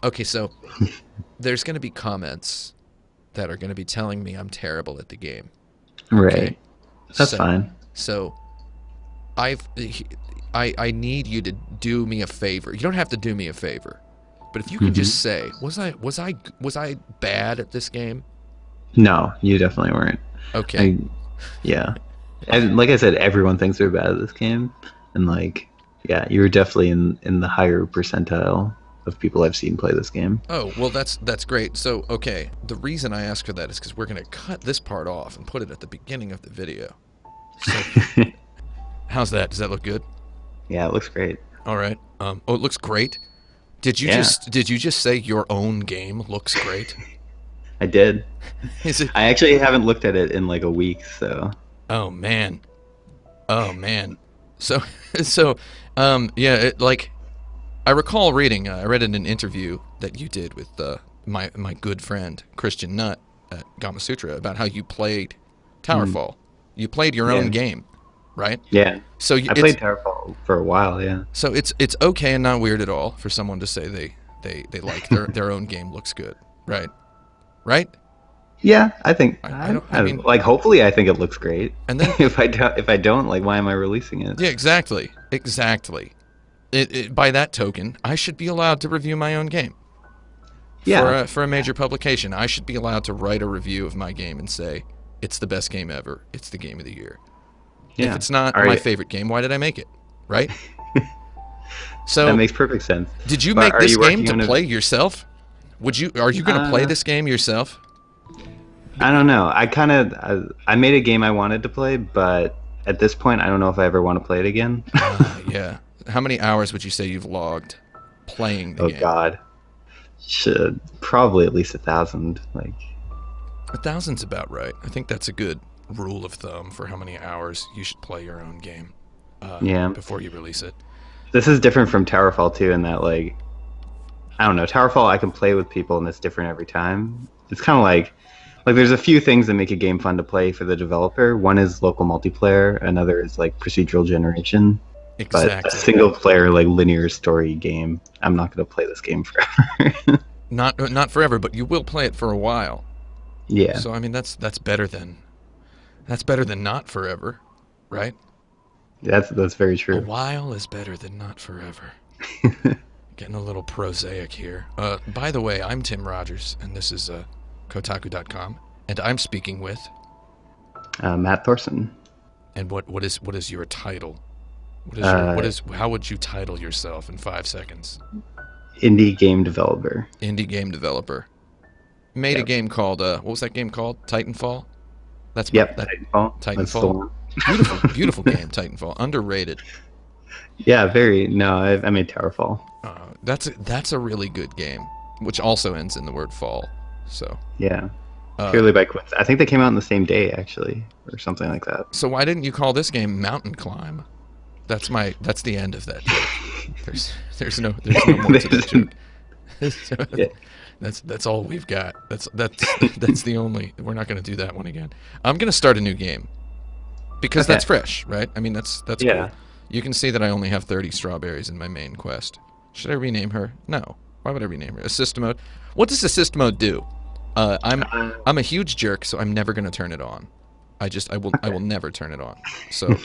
Okay, so there's going to be comments that are going to be telling me I'm terrible at the game. Okay, Right. That's so fine. so I've I need you to do me a favor. You don't have to do me a favor, but if you could just Hmm. say, was I bad at this game? No, you definitely weren't. Okay, I yeah. And like I said, everyone thinks they're bad at this game, and like yeah, you were definitely in the higher percentile of people I've seen play this game. oh, well, that's great. So, okay, the reason I ask for that is because we're going to cut this part off and put it at the beginning of the video. So, how's that? Does that look good? Yeah, it looks great. All right. Oh, it looks great. Yeah, Did you just say your own game looks great? I did. Is it? I actually haven't looked at it in like a week, so Oh man. Oh man. So so yeah, like I recall reading. I read in an interview that you did with my good friend Christian Nutt at Gama Sutra about how you played mm, Towerfall. You played your own yeah, game, right? yeah. So I it's played Towerfall for a while. Yeah, it's okay and not weird at all for someone to say they like their own game looks good, right? Right? yeah. I think I don't. I mean, like hopefully I think it looks great. and then If I don't, like, why am I releasing it? yeah, exactly, exactly. By that token, I should be allowed to review my own game Yeah, for a major publication. I should be allowed to write a review of my game and say it's the best game ever. It's the game of the year. If yeah. it's not Are my you, favorite game, why did I make it? Right? that So, makes perfect sense. did you But make are this you game working to on a? play yourself? Would you? Are you going to play Uh, this game yourself? I don't know. I made a game I wanted to play, but at this point, I don't know if I ever want to play it again. Yeah. How many hours would you say you've logged playing the Oh game? God, should probably at least 1,000. Like, 1,000's about right. I think that's a good rule of thumb for how many hours you should play your own game yeah, before you release it. this is different from Towerfall too, in that like I don't know, Towerfall I can play with people and it's different every time. It's kind of like there's a few things that make a game fun to play for the developer. One is local multiplayer, another is like procedural generation. But a Exactly. single player like linear story game, I'm not going to play this game forever. Not forever, but you will play it for a while. Yeah, So I mean that's better than not forever, right? that's very A true. while is better than not forever. Getting a little prosaic here. By the way, I'm Tim Rogers, and this is Kotaku.com, and I'm speaking with. Matt Thorson, And what is your title? What uh, is how would you title yourself in 5 seconds? indie game developer. Indie game developer. Made a Yep. game called what was that game called? Titanfall. That's my Yep, that Titanfall. That's the Titanfall. one. Beautiful game. Titanfall. Underrated. Yeah, very. No, I made Towerfall. That's a really good game, which also ends in the word fall. So Yeah, uh, purely by coincidence. I think they came out on the same day, actually, or something like that. so why didn't you call this game Mountain Climb? That's the end of that joke. There's no more to that joke. So, Yeah. that's all we've got. That's the only. We're not going to do that one again. I'm going to start a new game because Okay. that's fresh, right? I mean that's cool. Yeah. You can see that I only have 30 strawberries in my main quest. Should I rename her? No. Why would I rename her? Assist mode. What does assist mode do? I'm Uh, I'm a huge jerk, so I'm never going to turn it on. I will never turn it on. So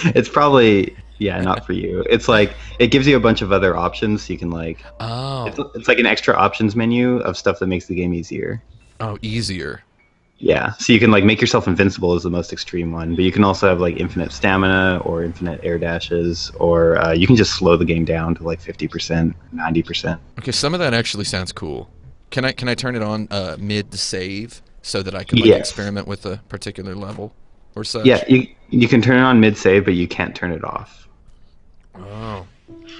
it's probably not for you. It's like it gives you a bunch of other options, so you can like oh it's like an extra options menu of stuff that makes the game easier. oh easier. Yeah, so you can like make yourself invincible is the most extreme one, but you can also have like infinite stamina or infinite air dashes, or you can just slow the game down to like 50%, 90%. Okay, some of that actually sounds cool. Can I turn it on mid save so that I can like Yes. experiment with a particular level or Yeah, such? you can turn it on mid save, but you can't turn it off. Oh,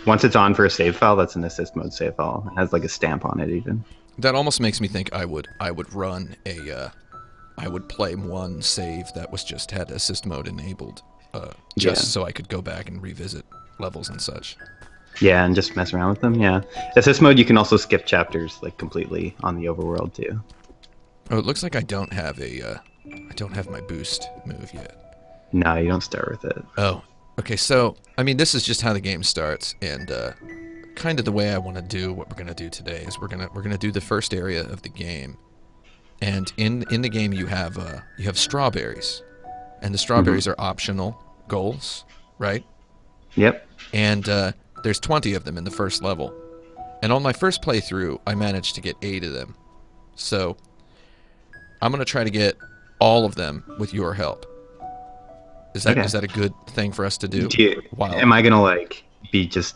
Once it's on for a save file, that's an assist mode save file. It has like a stamp on it even. that almost makes me think I would run I would play one save that was just had assist mode enabled, Yeah. just so I could go back and revisit levels and such. Yeah, and just mess around with them. Yeah. Assist mode, you can also skip chapters like completely on the overworld too. Oh, it looks like I don't have my boost move yet. No, you don't start with it. Oh, okay. So I mean, this is just how the game starts, and kind of the way I want to do what we're gonna do today. Is we're gonna do the first area of the game, and in the game you have strawberries, and the strawberries are optional goals, right? Yep. And there's 20 of them in the first level. And on my first playthrough, I managed to get 8 of them. So I'm going to try to get all of them with your help. Is that a good thing for us to do? Am I going to like be just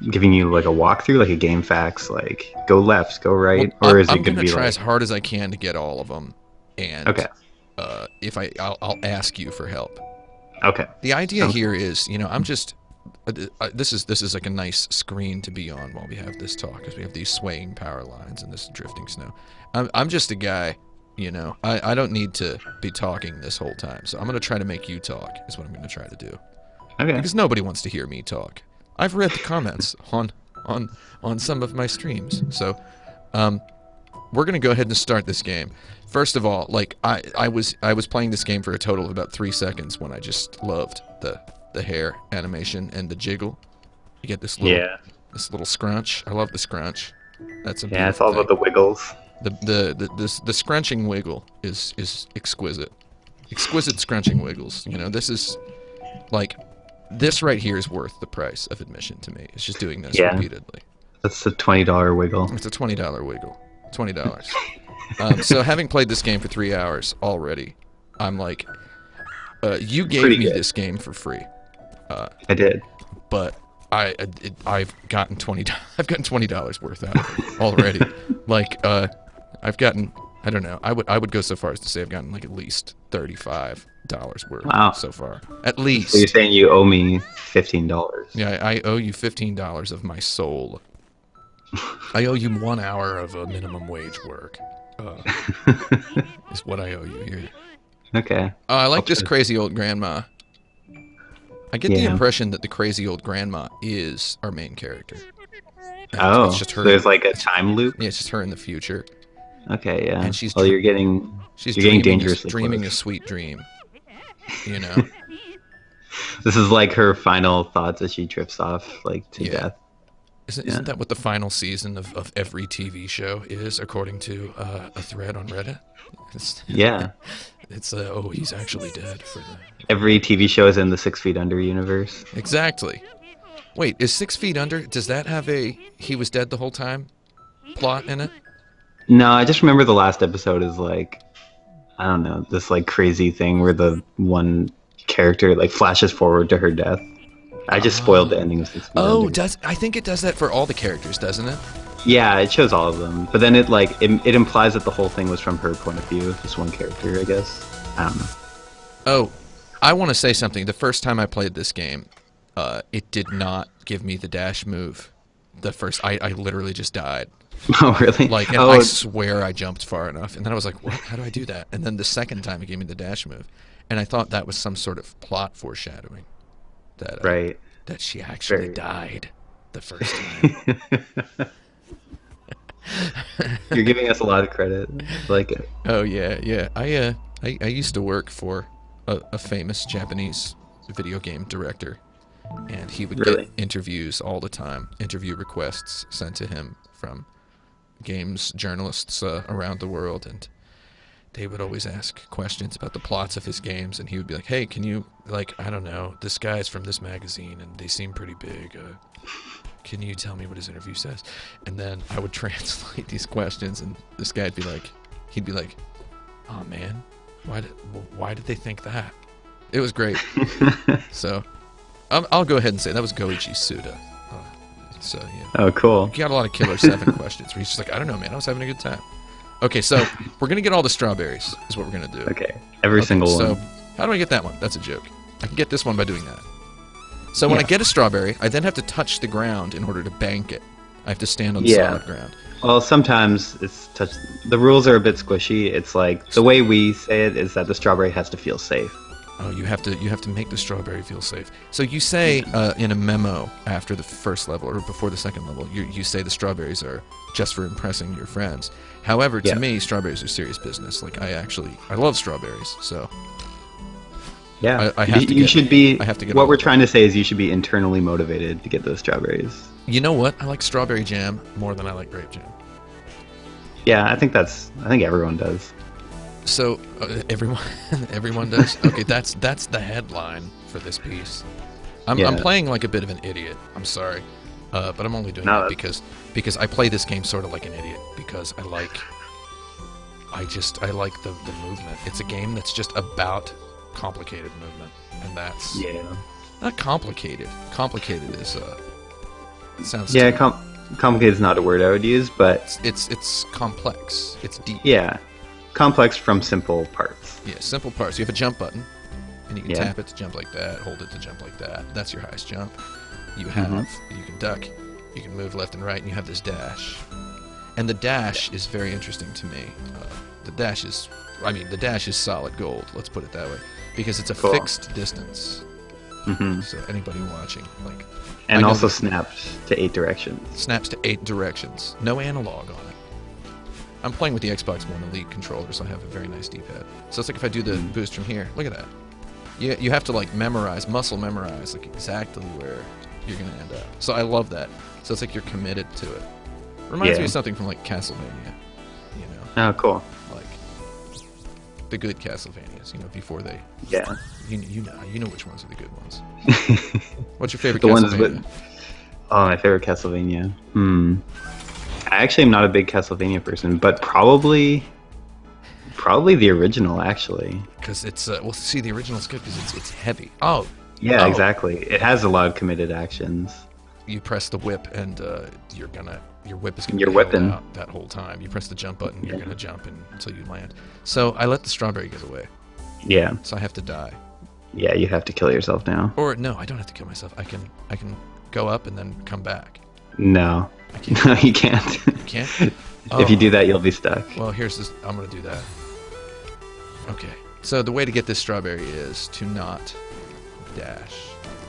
giving you like a walkthrough, like a game facts, like go left, go right, well, or is it going to be try like... as hard as I can to get all of them, and Okay. If I'll ask you for help. Okay. The idea here is, I'm just this is like a nice screen to be on while we have this talk, because we have these swaying power lines and this drifting snow. I'm just a guy, I don't need to be talking this whole time, so I'm going to try to make you talk is what I'm going to try to do. Okay. Because nobody wants to hear me talk. I've read the comments on some of my streams. So we're going to go ahead and start this game. First of all, like I was playing this game for a total of about 3 seconds when I just loved the hair animation and the jiggle. You get this little scrunch. I love the scrunch. That's a beautiful it's all thing. about the wiggles. The scrunching wiggle is exquisite. Exquisite scrunching wiggles. This is like, this right here is worth the price of admission to me. It's just doing this repeatedly. That's a $20 wiggle. It's a $20 wiggle. $20. So having played this game for 3 hours already, I'm like, you gave me this game for free. I did. But I've gotten $20 worth out of it already. Like, I've gotten, I don't know, I would go so far as to say I've gotten like at least $35 worth so far. At least. So you're saying you owe me $15? Yeah, I owe you $15 of my soul. I owe you 1 hour of minimum wage work. Is what I owe you here. Okay. I like this crazy old grandma. I get the impression that the crazy old grandma is our main character. And it's just her. So there's like a time loop? Yeah, it's just her in the future. Okay, yeah. And she's you're getting dangerously dreaming close. a sweet dream. This is like her final thoughts as she trips off, like, to death. Isn't that what the final season of every TV show is, according to a thread on Reddit? It's, he's actually dead. Every TV show is in the 6 Feet Under universe. Exactly. Wait, is 6 Feet Under, does that have a he was dead the whole time plot in it? No, I just remember the last episode is like, I don't know, this like crazy thing where the one character like flashes forward to her death. I just spoiled the ending of 6 Feet Under. I think it does that for all the characters, doesn't it? Yeah, it shows all of them. But then it implies that the whole thing was from her point of view, just one character, I guess. I don't know. Oh, I want to say something. The first time I played this game, it did not give me the dash move. I literally just died. Oh, really? Like, and I swear I jumped far enough. And then I was like, what? How do I do that? And then the second time it gave me the dash move. And I thought that was some sort of plot foreshadowing. That she actually died the first time. You're giving us a lot of credit. I like it. Oh yeah. I used to work for a famous Japanese video game director, and he would get interviews all the time, interview requests sent to him from games journalists around the world, and they would always ask questions about the plots of his games, and he would be like, hey, can you, like, I don't know, this guy's from this magazine, and they seem pretty big, can you tell me what his interview says? And then I would translate these questions, and this guy'd be like, oh man, why did they think that? It was great. So, I'll go ahead and say that was Goichi Suda. So, yeah. Oh, cool. He got a lot of Killer 7 questions, where he's just like, I don't know, man, I was having a good time. Okay, so we're going to get all the strawberries, is what we're going to do. Okay, every single one. So, how do I get that one? That's a joke. I can get this one by doing that. So when I get a strawberry, I then have to touch the ground in order to bank it. I have to stand on solid ground. Well, sometimes the rules are a bit squishy. It's like, the way we say it is that the strawberry has to feel safe. Oh, you have to make the strawberry feel safe. So you say in a memo after the first level or before the second level, you say the strawberries are just for impressing your friends. However, to me, strawberries are serious business. Like, I love strawberries, so yeah, I have to you should be. I have to get. What we're trying to say is you should be internally motivated to get those strawberries. You know what? I like strawberry jam more than I like grape jam. Yeah, I think everyone does. So everyone, everyone does. Okay, that's the headline for this piece. I'm Yeah. playing like a bit of an idiot. I'm sorry, but I'm only doing No, it that's- because I play this game sort of like an idiot because I like the movement. It's a game that's just about complicated movement, and that's Yeah. not complicated. Complicated is it sounds Yeah, too- complicated is not a word I would use, but it's complex. It's deep. yeah, complex from simple parts. Yeah, simple parts. You have a jump button, and you can Yeah. tap it to jump like that, hold it to jump like that. That's your highest jump. You Mm-hmm. have, you can duck, you can move left and right, and you have this dash. And the dash is very interesting to me. The dash is solid gold, let's put it that way. Because it's a Cool. fixed distance. Hmm. So anybody watching, like, I And know also that- snapped to 8 directions. snaps to 8 directions. No analog on it. I'm playing with the Xbox One Elite controller, so I have a very nice D-pad. So it's like if I do the boost from here, look at that. You have to like muscle memorize like exactly where you're gonna end up. So I love that. So it's like you're committed to it. Reminds me Yeah. of something from like Castlevania, you know, Oh, cool. like the good Castlevanias, you know, before they, Yeah. you know which ones are the good ones. What's your favorite The ones Castlevania? with my favorite Castlevania. I actually am not a big Castlevania person, but probably the original actually. Because it's well, see, the original's good because it's heavy. Oh, Yeah, Oh. exactly. It has a lot of committed actions. you press the whip and your whip is gonna You're be held whipping. out that whole time. You press the jump button, you're Yeah. gonna jump until you land. So I let the strawberry get away, Yeah, so I have to die. yeah. You have to kill yourself now. Or no, I don't have to kill myself. I can go up and then come back. No, I can't. no, you can't. You can't. If you Oh. do that, you'll be stuck. Well, here's this. I'm gonna do that. Okay. So the way to get this strawberry is to not dash.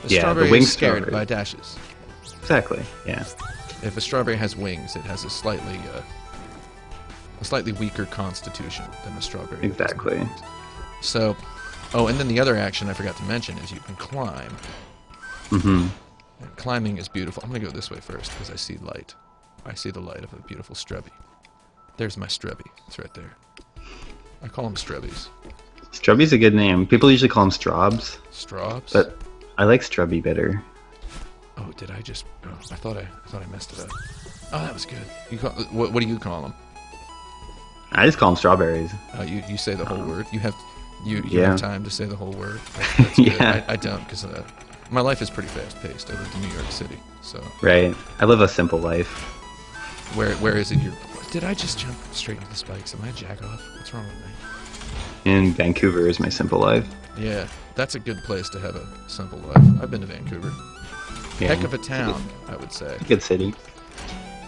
The Yeah, the strawberry winged is scared strawberry. by dashes. Exactly. Yeah. If a strawberry has wings, it has a slightly weaker constitution than a strawberry. that doesn't have Exactly. wings. So, oh, and then the other action I forgot to mention is you can climb. Mm-hmm. And climbing is beautiful. I'm gonna go this way first because I see light. I see the light of a beautiful strubby. There's my strubby. It's right there. I call them strubbies. Strubby's a good name. People usually call them Straubs, Straubs. but I like Strubby better. Oh, did I just? Oh, I thought I messed it up. Oh, that was good. You call what do you call them? I just call them strawberries. You say the whole word. You yeah. have time to say the whole word. That's good. Yeah. I don't because my life is pretty fast paced. I lived in New York City, so Right. I live a simple life. where is it? Did I just jump straight into the spikes? Am I a jack off? What's wrong with me? And Vancouver is my simple life. Yeah, that's a good place to have a simple life. I've been to Vancouver. Yeah. Heck of a town, I would say. Good city.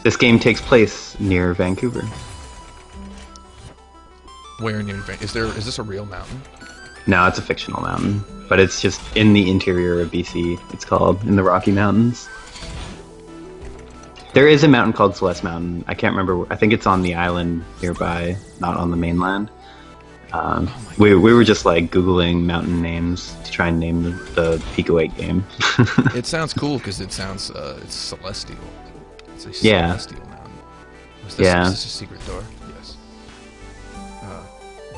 This game takes place near Vancouver. Where near is this a real mountain? No, it's a fictional mountain, but it's just in the interior of BC. It's called in the Rocky Mountains. There is a mountain called Celeste Mountain. I can't remember. I think it's on the island nearby, not on the mainland. We were just like Googling mountain names to try and name the Pico 8 game. It sounds cool because it sounds it's celestial. It's a Yeah. celestial mountain. Yeah. Is this a secret door? Yes.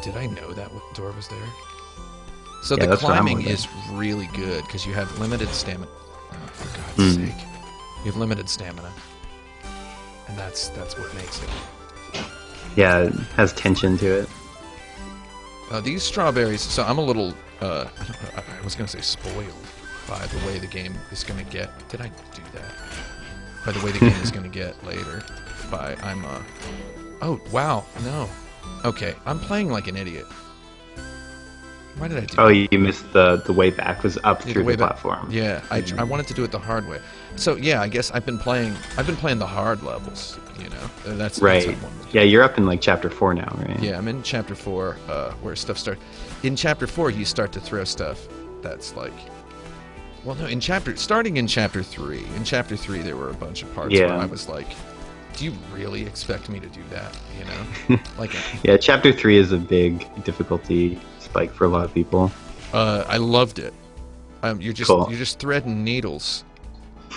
Did I know that door was there? So Yeah, the that's what I'm climbing wondering. is really good because you have limited stamina. Oh, for God's Hmm. sake, you have limited stamina, and that's what makes it. Yeah, it has tension to it. These strawberries. So I'm a little. I was gonna say spoiled by the way the game is gonna get. Did I do that? By the way the game is gonna get later. Oh wow, no. Okay, I'm playing like an idiot. Why did I do? Oh, that? you missed the way back was up Yeah, through way the back- platform. Yeah, I wanted to do it the hard way. So yeah, I guess I've been playing the hard levels. You know, that's Right. how one would do Yeah, you're up in like chapter 4 now, right? Yeah, I'm in chapter 4, where stuff starts. In chapter 4, you start to throw stuff that's like, well, no, starting in chapter 3. In chapter 3, there were a bunch of parts where Yeah. I was like, do you really expect me to do that? You know, like, Yeah, chapter 3 is a big difficulty spike for a lot of people. I loved it. You're Cool. just threading needles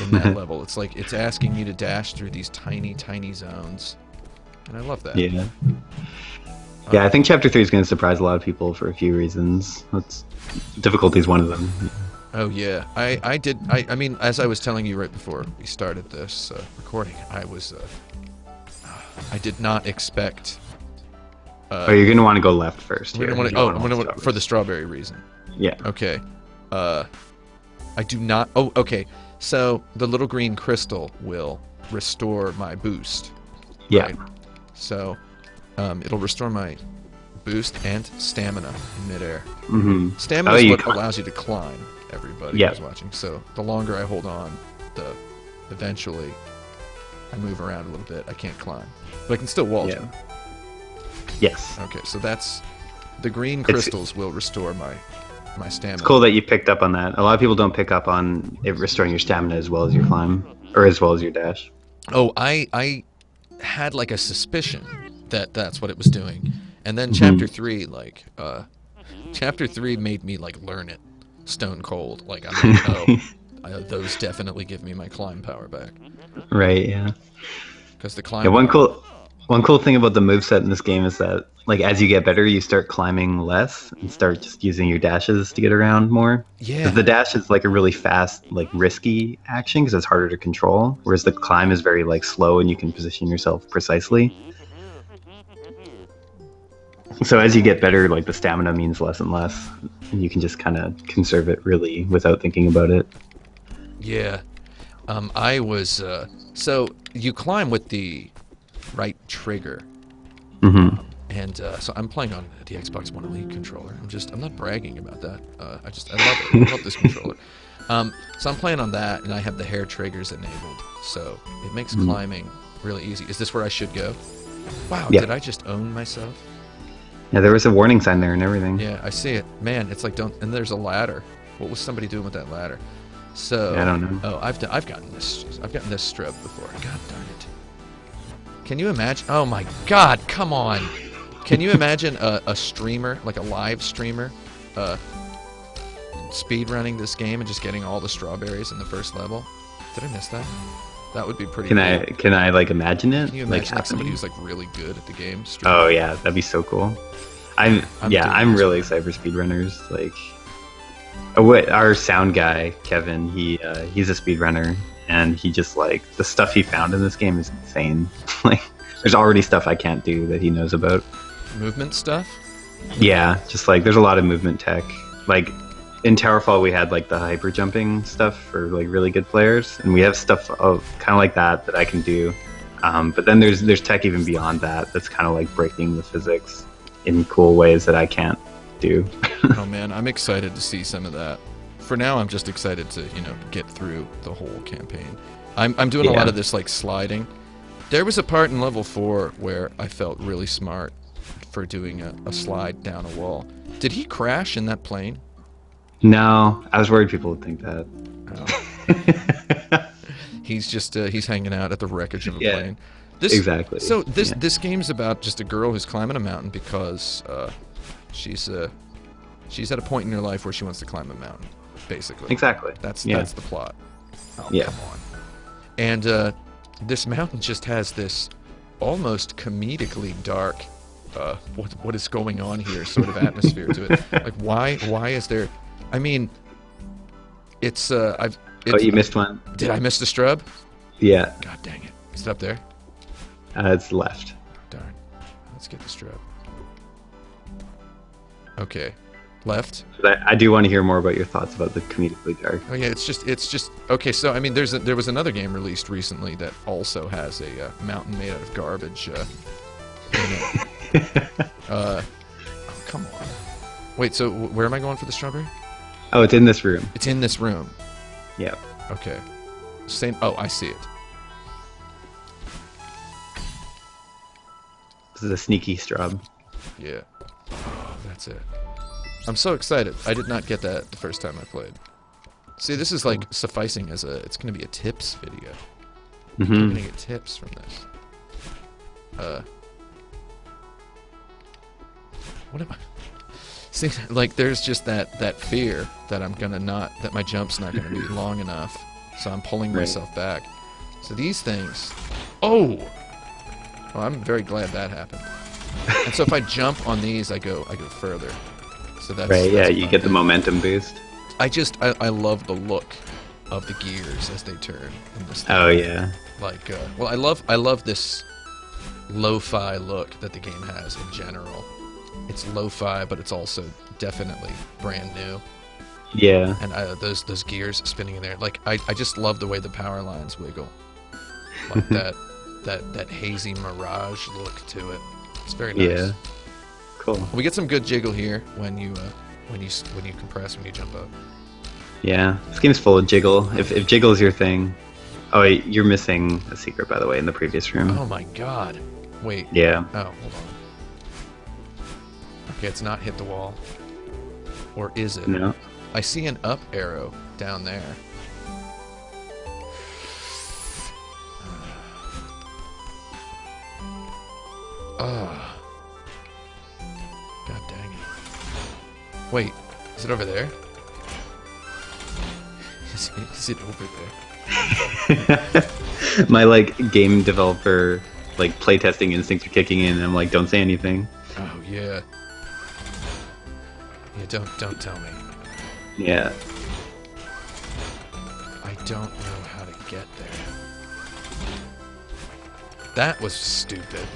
in that level. It's like it's asking you to dash through these tiny, tiny zones, and I love that. Yeah. Yeah, I think Chapter 3 is going to surprise a lot of people for a few reasons. Difficulty is one of them. Oh yeah, I mean, as I was telling you right before we started this recording, I did not expect. You're going to want to go left first. I'm gonna for the strawberry reason. Yeah. Okay. I do not. Oh, okay. So the little green crystal will restore my boost. Yeah. Right? So it'll restore my boost and stamina in midair. Mm-hmm. Stamina is what allows you to climb. Everybody who's watching. So the longer I hold on, eventually I move around a little bit. I can't climb, but I can still wall jump. Yes. Okay, so that's the green crystals will restore my stamina. It's cool that you picked up on that. A lot of people don't pick up on it restoring your stamina as well as your climb, or as well as your dash. Oh, I had like a suspicion that that's what it was doing, and then Chapter 3, Chapter 3 made me like learn it stone cold. Like I'm like, those definitely give me my climb power back. Right. Yeah. Because the climb. Yeah, one cool thing about the moveset in this game is that, like, as you get better, you start climbing less and start just using your dashes to get around more. Yeah. Because the dash is like a really fast, like risky action because it's harder to control, whereas the climb is very like slow and you can position yourself precisely. So as you get better, like the stamina means less and less, and you can just kind of conserve it really without thinking about it. Yeah. I was so you climb with the right trigger. Mm-hmm. And so I'm playing on the Xbox One Elite controller. I'm not bragging about that. I love it. I love this controller. So I'm playing on that, and I have the hair triggers enabled, so it makes climbing really easy. Is this where I should go? Wow, did I just own myself? Yeah, there was a warning sign there and everything. Yeah, I see it. Man, it's like don't. And there's a ladder. What was somebody doing with that ladder? So I don't know. Oh, I've gotten this strub before. God darn it. Can you imagine? Oh my God! Come on. Can you imagine a streamer, like a live streamer, speed running this game and just getting all the strawberries in the first level? Did I miss that? That would be pretty. Can I like imagine it? Can you imagine like somebody who's like really good at the game? Oh yeah, that'd be so cool. I'm really excited for speedrunners. Like, our sound guy Kevin, he's a speedrunner, and he just like the stuff he found in this game is insane. Like, there's already stuff I can't do that he knows about. Movement stuff? Yeah, just like there's a lot of movement tech. Like in Towerfall, we had like the hyper jumping stuff for like really good players, and we have stuff of kind of like that I can do. But then there's tech even beyond that that's kind of like breaking the physics in cool ways that I can't do. Oh man, I'm excited to see some of that. For now, I'm just excited to get through the whole campaign. I'm doing a lot of this like sliding. There was a part in level 4 where I felt really smart for doing a slide down a wall. Did he crash in that plane? No, I was worried people would think that. Oh. He's just he's hanging out at the wreckage of a plane. Exactly. So this game's about just a girl who's climbing a mountain because she's at a point in her life where she wants to climb a mountain, basically. Exactly. That's the plot. Oh, come on. And this mountain just has this almost comedically dark what is going on here sort of atmosphere to it. Like why is there? I mean, it's you missed one. Did I miss the strub? Yeah. God dang it! Is it up there? It's left. Darn. Let's get the strub. Okay, left. I do want to hear more about your thoughts about the comedically dark. Oh yeah, it's just okay. So I mean, there was another game released recently that also has a mountain made out of garbage. Oh come on. Wait, so where am I going for the strawberry? Oh, it's in this room. It's in this room. Yeah. Okay. Same. Oh, I see it. This is a sneaky strub. Yeah. Oh, that's it. I'm so excited. I did not get that the first time I played. See, this is like sufficing as it's going to be a tips video. Mm-hmm. I'm going to get tips from this. What am I? See, like there's just that fear that that my jump's not going to be long enough. so I'm pulling Right. myself back. So these things... Oh! Well, I'm very glad that happened. And so if I jump on these, I go further. So Right, yeah, that's a you fun get the thing. momentum boost. I love the look of the gears as they turn in this thing. Oh, yeah. Like, well, I love this lo-fi look that the game has in general. It's lo-fi, but it's also definitely brand new. Yeah. And those gears spinning in there, like I just love the way the power lines wiggle, like that hazy mirage look to it. It's very nice. Yeah. Cool. We get some good jiggle here when you compress when you jump up. Yeah. This game's full of jiggle. If jiggle is your thing. Oh, wait, you're missing a secret, by the way, in the previous room. Oh my god! Wait. Yeah. Oh, hold on. Okay, it's not hit the wall, or is it? No. I see an up arrow down there. Oh. God dang it. Wait, is it over there? Is it over there? My like game developer like playtesting instincts are kicking in and I'm like, don't say anything. Oh yeah. Yeah, don't tell me. Yeah. I don't know how to get there. That was stupid.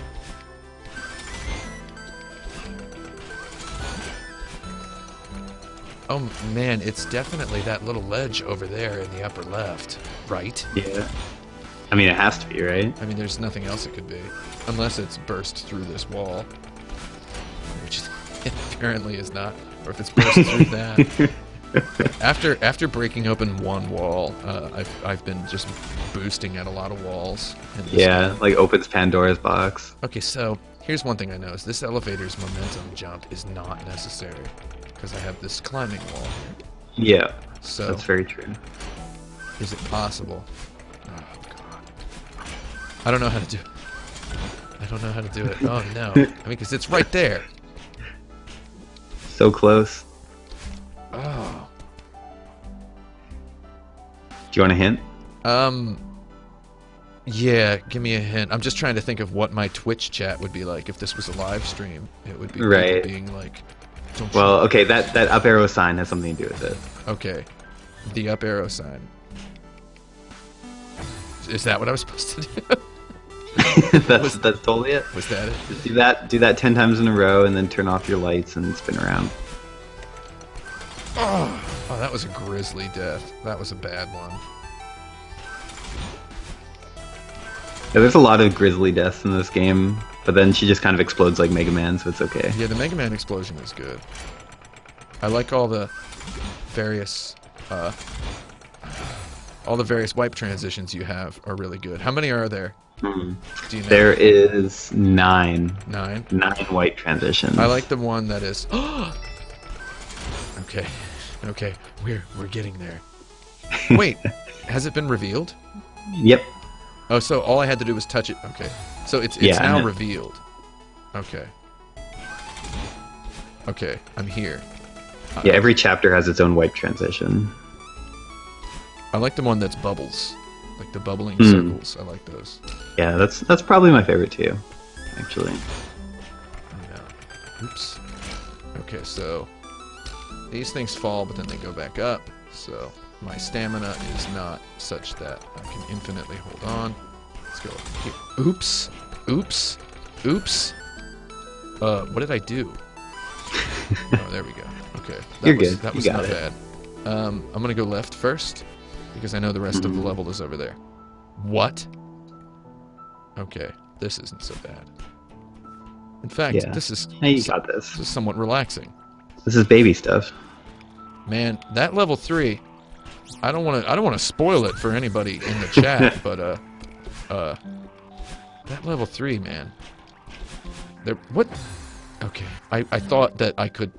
Oh man, it's definitely that little ledge over there in the upper left, right? Yeah. I mean, it has to be, right? I mean, there's nothing else it could be. Unless it's burst through this wall. Which apparently is not. Or if it's burst through that. After breaking open one wall, I've been just boosting at a lot of walls. In this Yeah, game. like opens Pandora's box. Okay, so here's one thing I noticed. This elevator's momentum jump is not necessary. Because I have this climbing wall here. Yeah, So, that's very true. is it possible? Oh, God. I don't know how to do it. I don't know how to do it. Oh, no. I mean, because it's right there. So close. Oh. Do you want a hint? Yeah, give me a hint. I'm just trying to think of what my Twitch chat would be like if this was a live stream. It would be people Right. being like, don't Well, okay, that up arrow sign has something to do with it. Okay. The up arrow sign. Is that what I was supposed to do? that's totally it. Was that it? Just do that 10 times in a row and then turn off your lights and spin around. Oh, that was a grisly death. That was a bad one. Yeah, there's a lot of grisly deaths in this game, but then she just kind of explodes like Mega Man, so it's okay. Yeah, the Mega Man explosion is good. I like all the various wipe transitions you have are really good. How many are there? Hmm. Do you know? There is 9. 9. 9 white transitions. I like the one that is. Okay, okay, we're getting there. Wait, has it been revealed? Yep. Oh, so all I had to do was touch it. Okay, so it's Yeah, now and revealed. Okay. Okay, I'm here. Yeah, every chapter has its own wipe transition. I like the one that's bubbles, like the bubbling Mm. circles. I like those. Yeah, that's probably my favorite too, actually. Yeah. Oops. Okay, so these things fall, but then they go back up. So my stamina is not such that I can infinitely hold on. Let's go here. Oops. Oops. Oops. What did I do? Oh, there we go. Okay. You're good. That You was got not it. bad. I'm gonna go left first because I know the rest of the level is over there. What? Okay, this isn't so bad. In fact, Yeah. this is Hey, you got this. this is somewhat relaxing. This is baby stuff. Man, that level 3, I don't want to spoil it for anybody in the chat, but that level 3, man. What? Okay. I thought that I could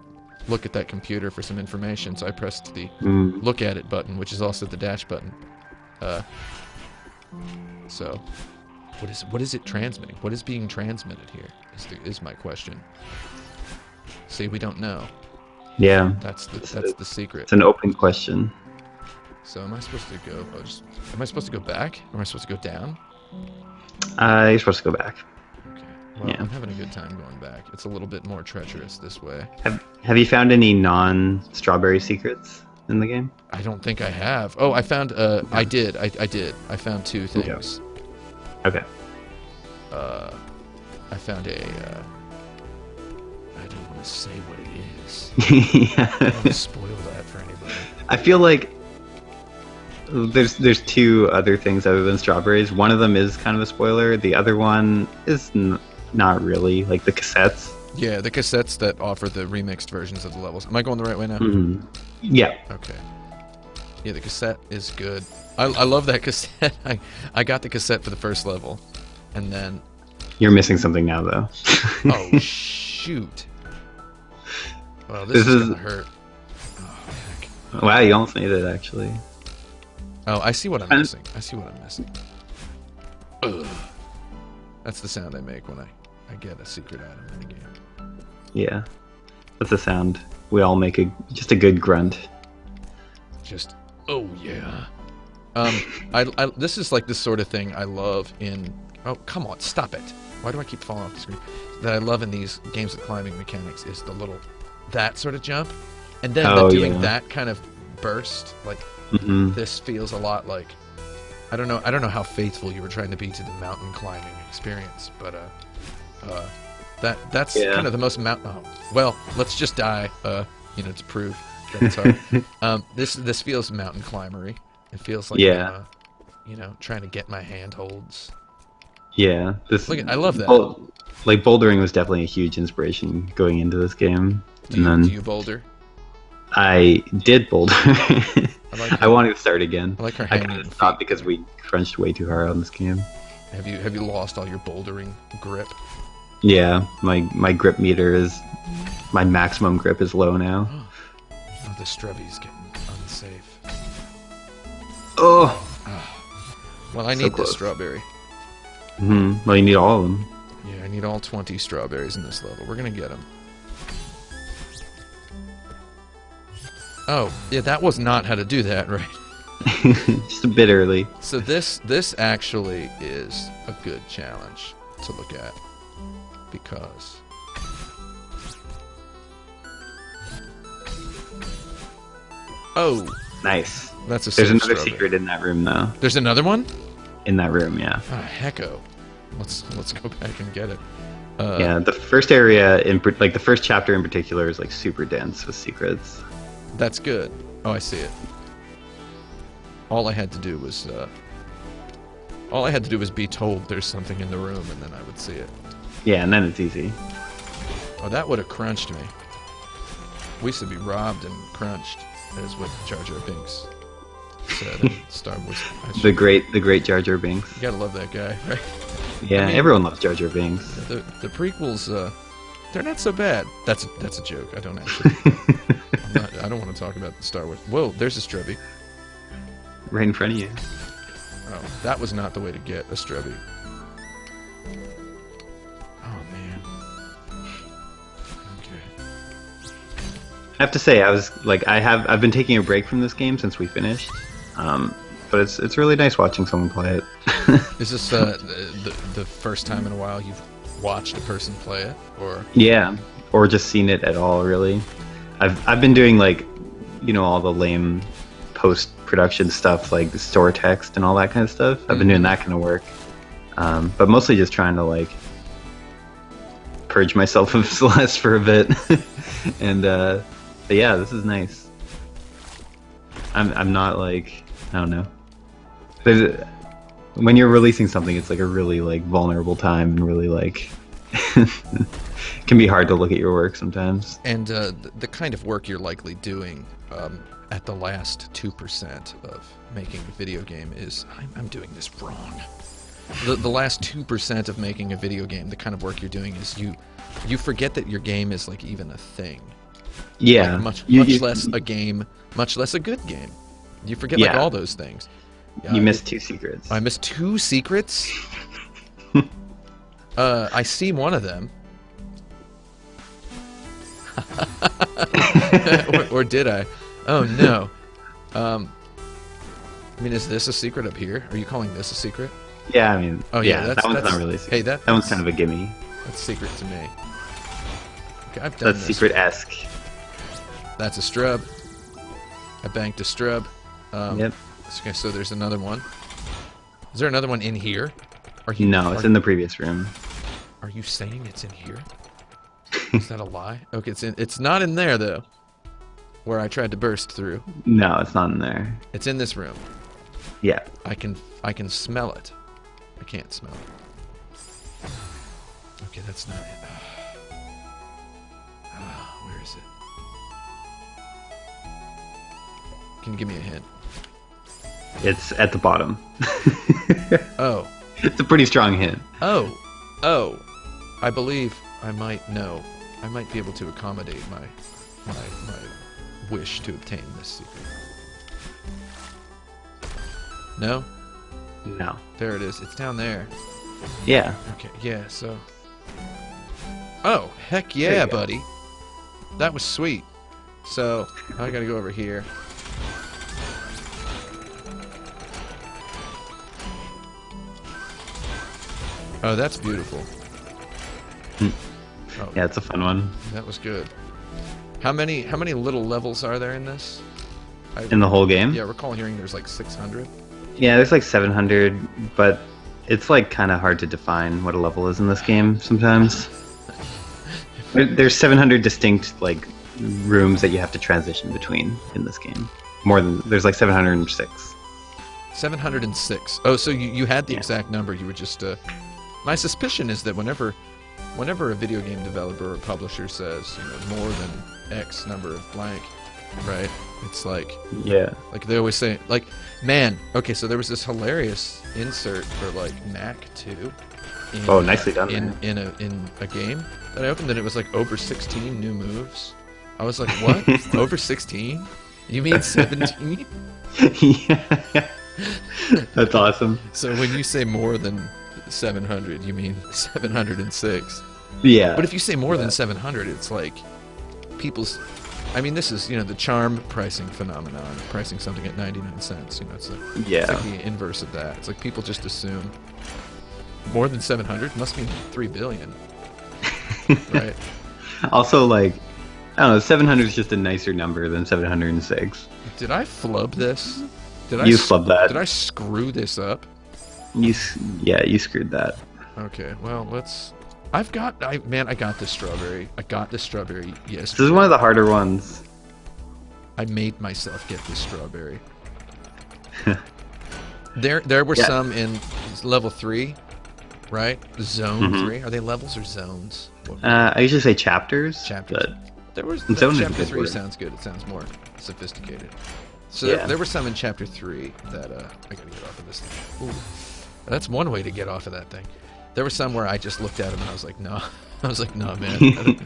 look at that computer for some information, so I pressed the look at it button, which is also the dash button. So what is it transmitting? What is being transmitted here? Is my question. See, we don't know. Yeah, That's the secret. it's an open question. So am I supposed to go? Am I supposed to go back? Or am I supposed to go down? You're supposed to go back. Okay. Well, Yeah. I'm having a good time going back. It's a little bit more treacherous this way. Have you found any non-strawberry secrets in the game? I don't think I have. Oh, I found. I did. I did. I found two things. Okay. I found a. I don't want to say what it is. I don't want to spoil that for anybody. I feel like there's two other things other than strawberries. One of them is kind of a spoiler. The other one is not really, like the cassettes. Yeah, the cassettes that offer the remixed versions of the levels. Am I going the right way now? Mm-hmm. Yeah. Okay. Yeah, the cassette is good. I love that cassette. I got the cassette for the first level, and then. You're missing something now, though. Oh shoot! Well, this is gonna hurt. Oh heck! Wow, you almost made it actually. Oh, I see what I'm missing. I see what I'm missing. Ugh. That's the sound I make when I get a secret item in the game. Yeah, that's the sound we all make. Just a good grunt. Just oh yeah. I this is like the sort of thing I love in. Oh come on, stop it! Why do I keep falling off the screen? That I love in these games with climbing mechanics is the little that sort of jump, and then doing that kind of burst. Like this feels a lot like I don't know how faithful you were trying to be to the mountain climbing experience, but that's kind of the most well, let's just die, to prove that it's hard. This feels mountain climbery. It feels like trying to get my handholds. Yeah, I love that. Like bouldering was definitely a huge inspiration going into this game. Do you boulder? I did boulder. I wanted to start again. I like her I hanging. kind of stopped because we crunched way too hard on this game. Have you lost all your bouldering grip? Yeah, my grip meter is my maximum grip is low now. Oh, the Strubby's getting unsafe. Oh. Well, I need this strawberry. Well, you need all of them. Yeah, I need all 20 strawberries in this level. We're gonna get them. Oh, yeah, that was not how to do that, right? Just a bit early. So this actually is a good challenge to look at because Nice. That's a There's another strawberry. secret in that room though. There's another one? In that room, yeah. Ah, hecko. Let's go back and get it. Yeah, the first area the first chapter in particular is like super dense with secrets. That's good. Oh, I see it. All I had to do was be told there's something in the room, and then I would see it. Yeah, and then it's easy. Oh, that would have crunched me. We used to be robbed and crunched, is what Jar Jar Binks said in Star Wars. The great Jar Jar Binks. You gotta love that guy, right? Yeah, everyone loves Jar Jar Binks. The prequels, they're not so bad. That's a joke. I don't actually. I don't want to talk about the Star Wars. Whoa, there's a Strubby. Right in front of you. Oh, that was not the way to get a Strubby. Oh man. Okay. I have to say, I've been taking a break from this game since we finished. But it's really nice watching someone play it. Is this the first time in a while you've watched a person play it, or? Yeah, or just seen it at all, really. I've been doing all the lame post-production stuff, like the store text and all that kind of stuff. I've been doing that kind of work, but mostly just trying to purge myself of Celeste for a bit. And but yeah, this is nice. I'm not I don't know. When you're releasing something, it's a really vulnerable time and really can be hard to look at your work sometimes. And the kind of work you're likely doing at the last 2% of making a video game is I'm doing this wrong. The last 2% of making a video game, the kind of work you're doing is you forget that your game is even a thing. Yeah. Much less a game, much less a good game. You forget all those things. You missed 2 secrets. I missed 2 secrets? I see one of them. or did I? Oh no. I mean, is this a secret up here? Are you calling this a secret? Yeah, I mean, Oh yeah, that one's not really. Hey, that one's kind of a gimme. That's secret to me. Okay, I've done That's this. secret-esque. That's a strub. I banked a strub. Yep. Okay, so there's another one. Is there another one in here? No, it's in the previous room. Are you saying it's in here? Is that a lie? Okay, it's not in there though. Where I tried to burst through. No, it's not in there. It's in this room. Yeah. I can smell it. I can't smell it. Okay, that's not it. Where is it? Can you give me a hint? It's at the bottom. Oh. It's a pretty strong hint. Oh. I believe I might know. I might be able to accommodate my wish to obtain this secret. No? No. There it is. It's down there. Yeah. Okay, yeah, so... Oh, heck yeah, buddy. That was sweet. So, I gotta go over here. Oh, that's beautiful. Oh, Yeah, it's a fun one. that was good. How many little levels are there in this? In the whole game? Yeah, I recall hearing there's like 600. Yeah, there's like 700, but it's like kind of hard to define what a level is in this game sometimes. There's 700 distinct like rooms that you have to transition between in this game. There's like 706. 706. Oh, so you had the Yeah. exact number. You were just. My suspicion is that whenever a video game developer or publisher says more than X number of blank, right? It's like Yeah. like they always say like, man. Okay, so there was this hilarious insert for like Mac 2. Oh, nicely done in a game that I opened, and it was like over 16 new moves. I was like, what? Over 16? You mean 17? Yeah. That's awesome. So when you say more than 700, you mean 706. Yeah. But if you say more than 700, it's like people's... I mean, this is, the charm pricing phenomenon. Pricing something at 99 cents. It's like the inverse of that. It's like people just assume more than 700 must mean 3 billion. Right? Also, like, I don't know, 700 is just a nicer number than 706. Did I flub this? You flubbed that. Did I screw this up? You screwed that. Okay, well, let's... I got this strawberry. I got this strawberry yesterday. This is one of the harder ones. I made myself get this strawberry. There were some in level 3, right? Zone 3. Are they levels or zones? I usually say chapters. Chapters. There was zone is a chapter good 3 word. sounds good. It sounds more sophisticated. So Yeah. there were some in chapter 3 that I gotta get off of this thing. Ooh. That's one way to get off of that thing. There were some where I just looked at them and I was like, no. I was like, no, man.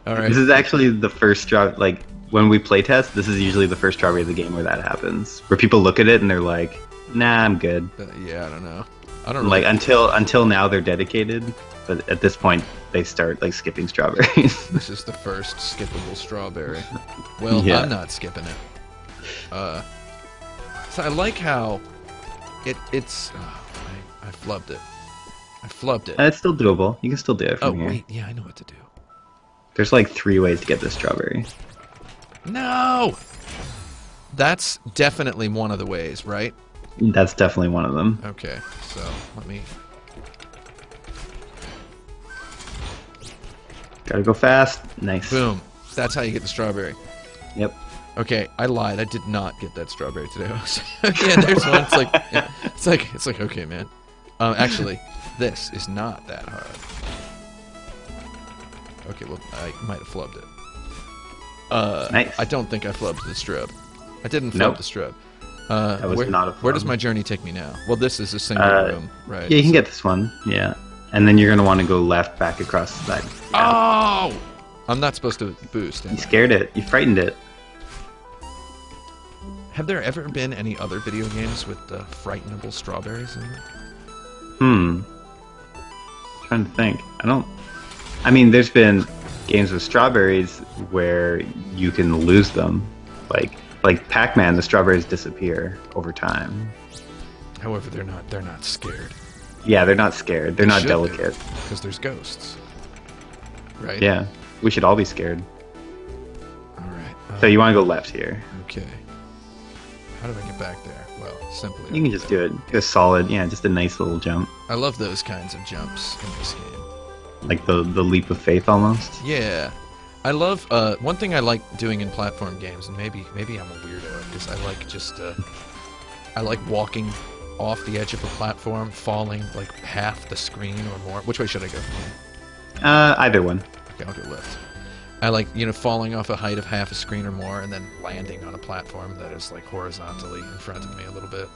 All right. This is actually the first strawberry. Like, when we playtest, this is usually the first strawberry of the game where that happens. Where people look at it and they're like, nah, I'm good. Yeah, I don't know. I don't Like, really... until now, they're dedicated. But at this point, they start, like, skipping strawberries. This is the first skippable strawberry. Well, Yeah. I'm not skipping it. So I like how it's... I flubbed it. I flubbed it. It's still doable. You can still do it Oh, from here. wait. Yeah, I know what to do. There's, like, 3 ways to get this strawberry. No! That's definitely one of the ways, right? That's definitely one of them. Okay, so let me... Gotta go fast. Nice. Boom. That's how you get the strawberry. Yep. Okay, I lied. I did not get that strawberry today. Yeah, there's one. It's like, yeah, it's like, okay, man. Actually, this is not that hard. Okay, well, I might have flubbed it. Nice. I don't think I flubbed the strub. I didn't flub Nope. the strub. That was not a Where does flub. my journey take me now? Well, this is a single room, right? Yeah, you can get this one. Yeah. And then you're going to want to go left back across that. Oh! I'm not supposed to boost. You scared it. You frightened it. Have there ever been any other video games with frightenable strawberries in them? Trying to think. I mean, there's been games with strawberries where you can lose them. Like, Like Pac-Man, the strawberries disappear over time. However, they're not scared. Yeah, they're not scared. They're not delicate. Because there's ghosts. Right? Yeah, we should all be scared. All right. So you want to go left here. Okay. How do I get back there? Well, simply. You can just do it. Do a solid, yeah, just a nice little jump. I love those kinds of jumps in this game. Like the leap of faith almost. Yeah. I love, one thing I like doing in platform games, and maybe I'm a weirdo, because I like just, I like walking off the edge of a platform, falling like half the screen or more. Which way should I go? Either one. Okay, I'll go left. I like, falling off a height of half a screen or more, and then landing on a platform that is like horizontally in front of me a little bit.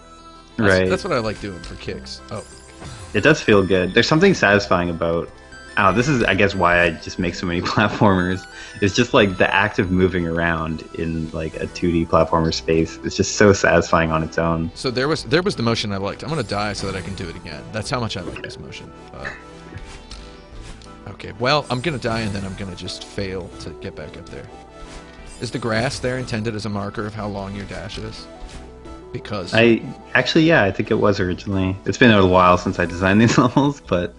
Right. That's what I like doing for kicks. Oh. It does feel good. There's something satisfying about. This is, I guess, why I just make so many platformers. It's just like the act of moving around in like a 2D platformer space. It's just so satisfying on its own. So there was the motion I liked. I'm gonna die so that I can do it again. That's how much I like this motion. Okay, well, I'm gonna die and then I'm gonna just fail to get back up there. Is the grass there intended as a marker of how long your dash is? Because I think it was originally. It's been a while since I designed these levels, but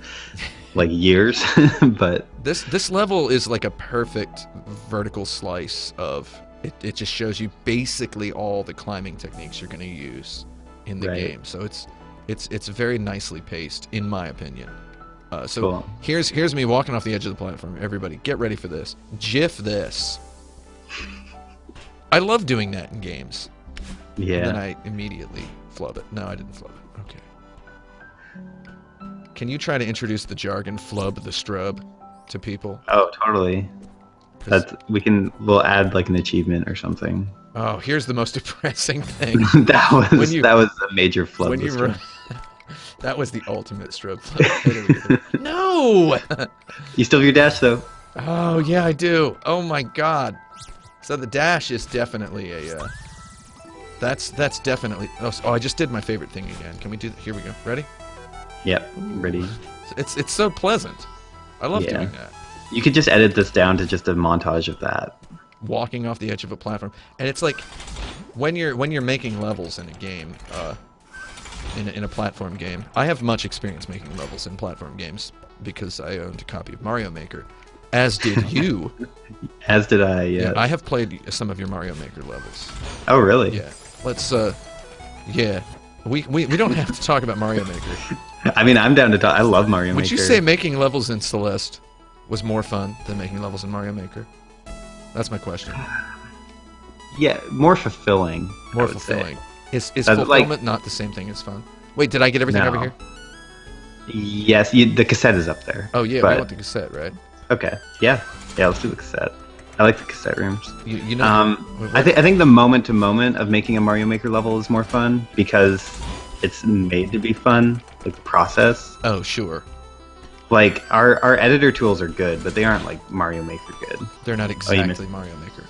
like years. But this level is like a perfect vertical slice of it. It just shows you basically all the climbing techniques you're gonna use in the game. So it's very nicely paced, in my opinion. So cool. Here's me walking off the edge of the platform. Everybody, get ready for this. GIF this. I love doing that in games. Yeah. And then I immediately flub it. No, I didn't flub it. Okay. Can you try to introduce the jargon flub the strub to people? Oh, totally. We'll add like an achievement or something. Oh, here's the most depressing thing. that was a major flub. When that was the ultimate strub flub. No! You still have your dash though. Oh yeah, I do. Oh my god. So the dash is definitely a. That's definitely. Oh, I just did my favorite thing again. Can we do that? Here we go. Ready? Yep. Ready. It's so pleasant. I love doing that. You could just edit this down to just a montage of that. Walking off the edge of a platform, and it's like when you're making levels in a game, in a platform game. I have much experience making levels in platform games because I owned a copy of Mario Maker, as did you. As did I. Yes. Yeah, I have played some of your Mario Maker levels. Oh really? Yeah. Let's. Yeah. We don't have to talk about Mario Maker. I mean, I'm down to talk. I love Mario Maker. Would you say making levels in Celeste was more fun than making levels in Mario Maker? That's my question. Yeah, more fulfilling. More fulfilling. Is fulfillment not the same thing as fun? Wait, did I get everything over here? Yes, the cassette is up there. Oh yeah, we want the cassette, right? Okay. Yeah. Let's do the cassette. I like the cassette rooms. You know. I think the moment to moment of making a Mario Maker level is more fun because it's made to be fun, like the process. Oh sure. Like our editor tools are good, but they aren't like Mario Maker good. They're not exactly Mario Maker.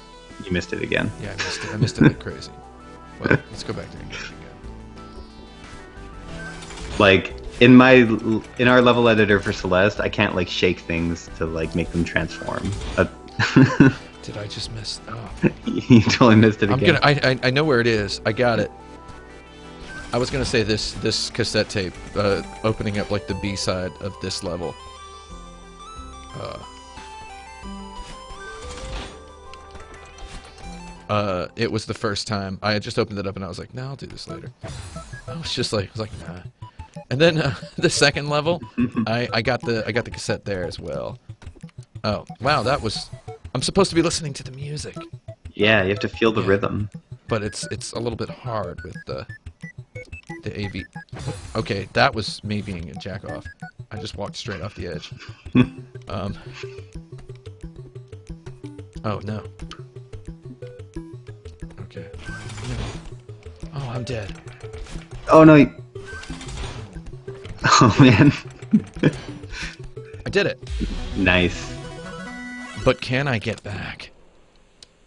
You missed it again. Yeah, I missed it. I missed it like crazy. Well, let's go back there and get it again. Like in our level editor for Celeste, I can't like shake things to like make them transform. Did I just miss? Oh. You totally missed it again. I know where it is. I got it. I was gonna say this cassette tape opening up like the B side of this level. It was the first time I had just opened it up and I was like, no, I'll do this later. I was like, nah. And then the second level, I got the cassette there as well. Oh wow, that was. I'm supposed to be listening to the music. Yeah, you have to feel the rhythm. But it's a little bit hard with the AV. Okay, that was me being a jack off. I just walked straight off the edge. Oh no. Okay. No. Oh, I'm dead. Oh no. Oh man. I did it. Nice. But can I get back?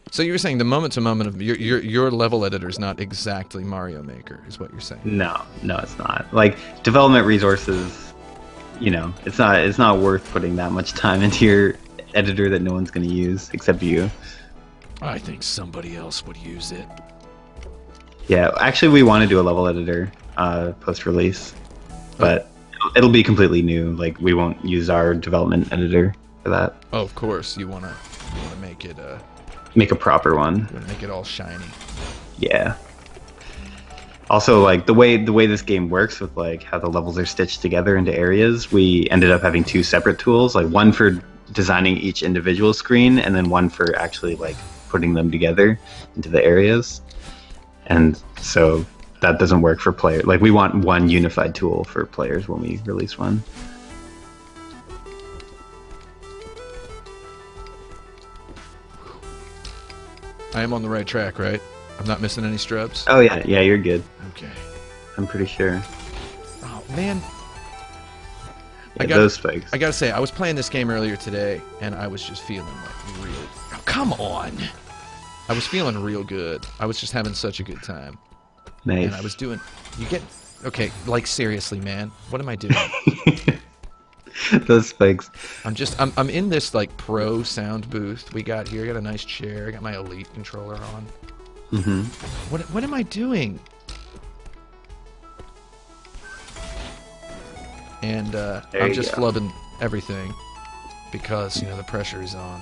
So you were saying the moment to moment of your level editor is not exactly Mario Maker, is what you're saying? No, it's not. Like development resources, it's not worth putting that much time into your editor that no one's going to use except you. I think somebody else would use it. Yeah, actually, we want to do a level editor post-release, Oh, but it'll be completely new. Like, we won't use our development editor for that. oh, of course you wanna make it Make a proper one. you wanna make it all shiny. Yeah. Also, like the way this game works with like how the levels are stitched together into areas, we ended up having two separate tools, like one for designing each individual screen, and then one for actually like putting them together into the areas. And so that doesn't work for players. Like we want one unified tool for players when we release one. I am on the right track, right? I'm not missing any strubs. Oh yeah, yeah, you're good. Okay. I'm pretty sure. Oh man, Yeah, those spikes. I gotta say, I was playing this game earlier today, and I was just feeling like real. Oh, come on! I was feeling real good. I was just having such a good time, Nice. and I was doing. You get okay? Like seriously, man, what am I doing? Those spikes. I'm in this like pro sound booth we got here. I got a nice chair. I got my Elite controller on. Mm-hmm. What am I doing? And I'm just flubbing everything because the pressure is on.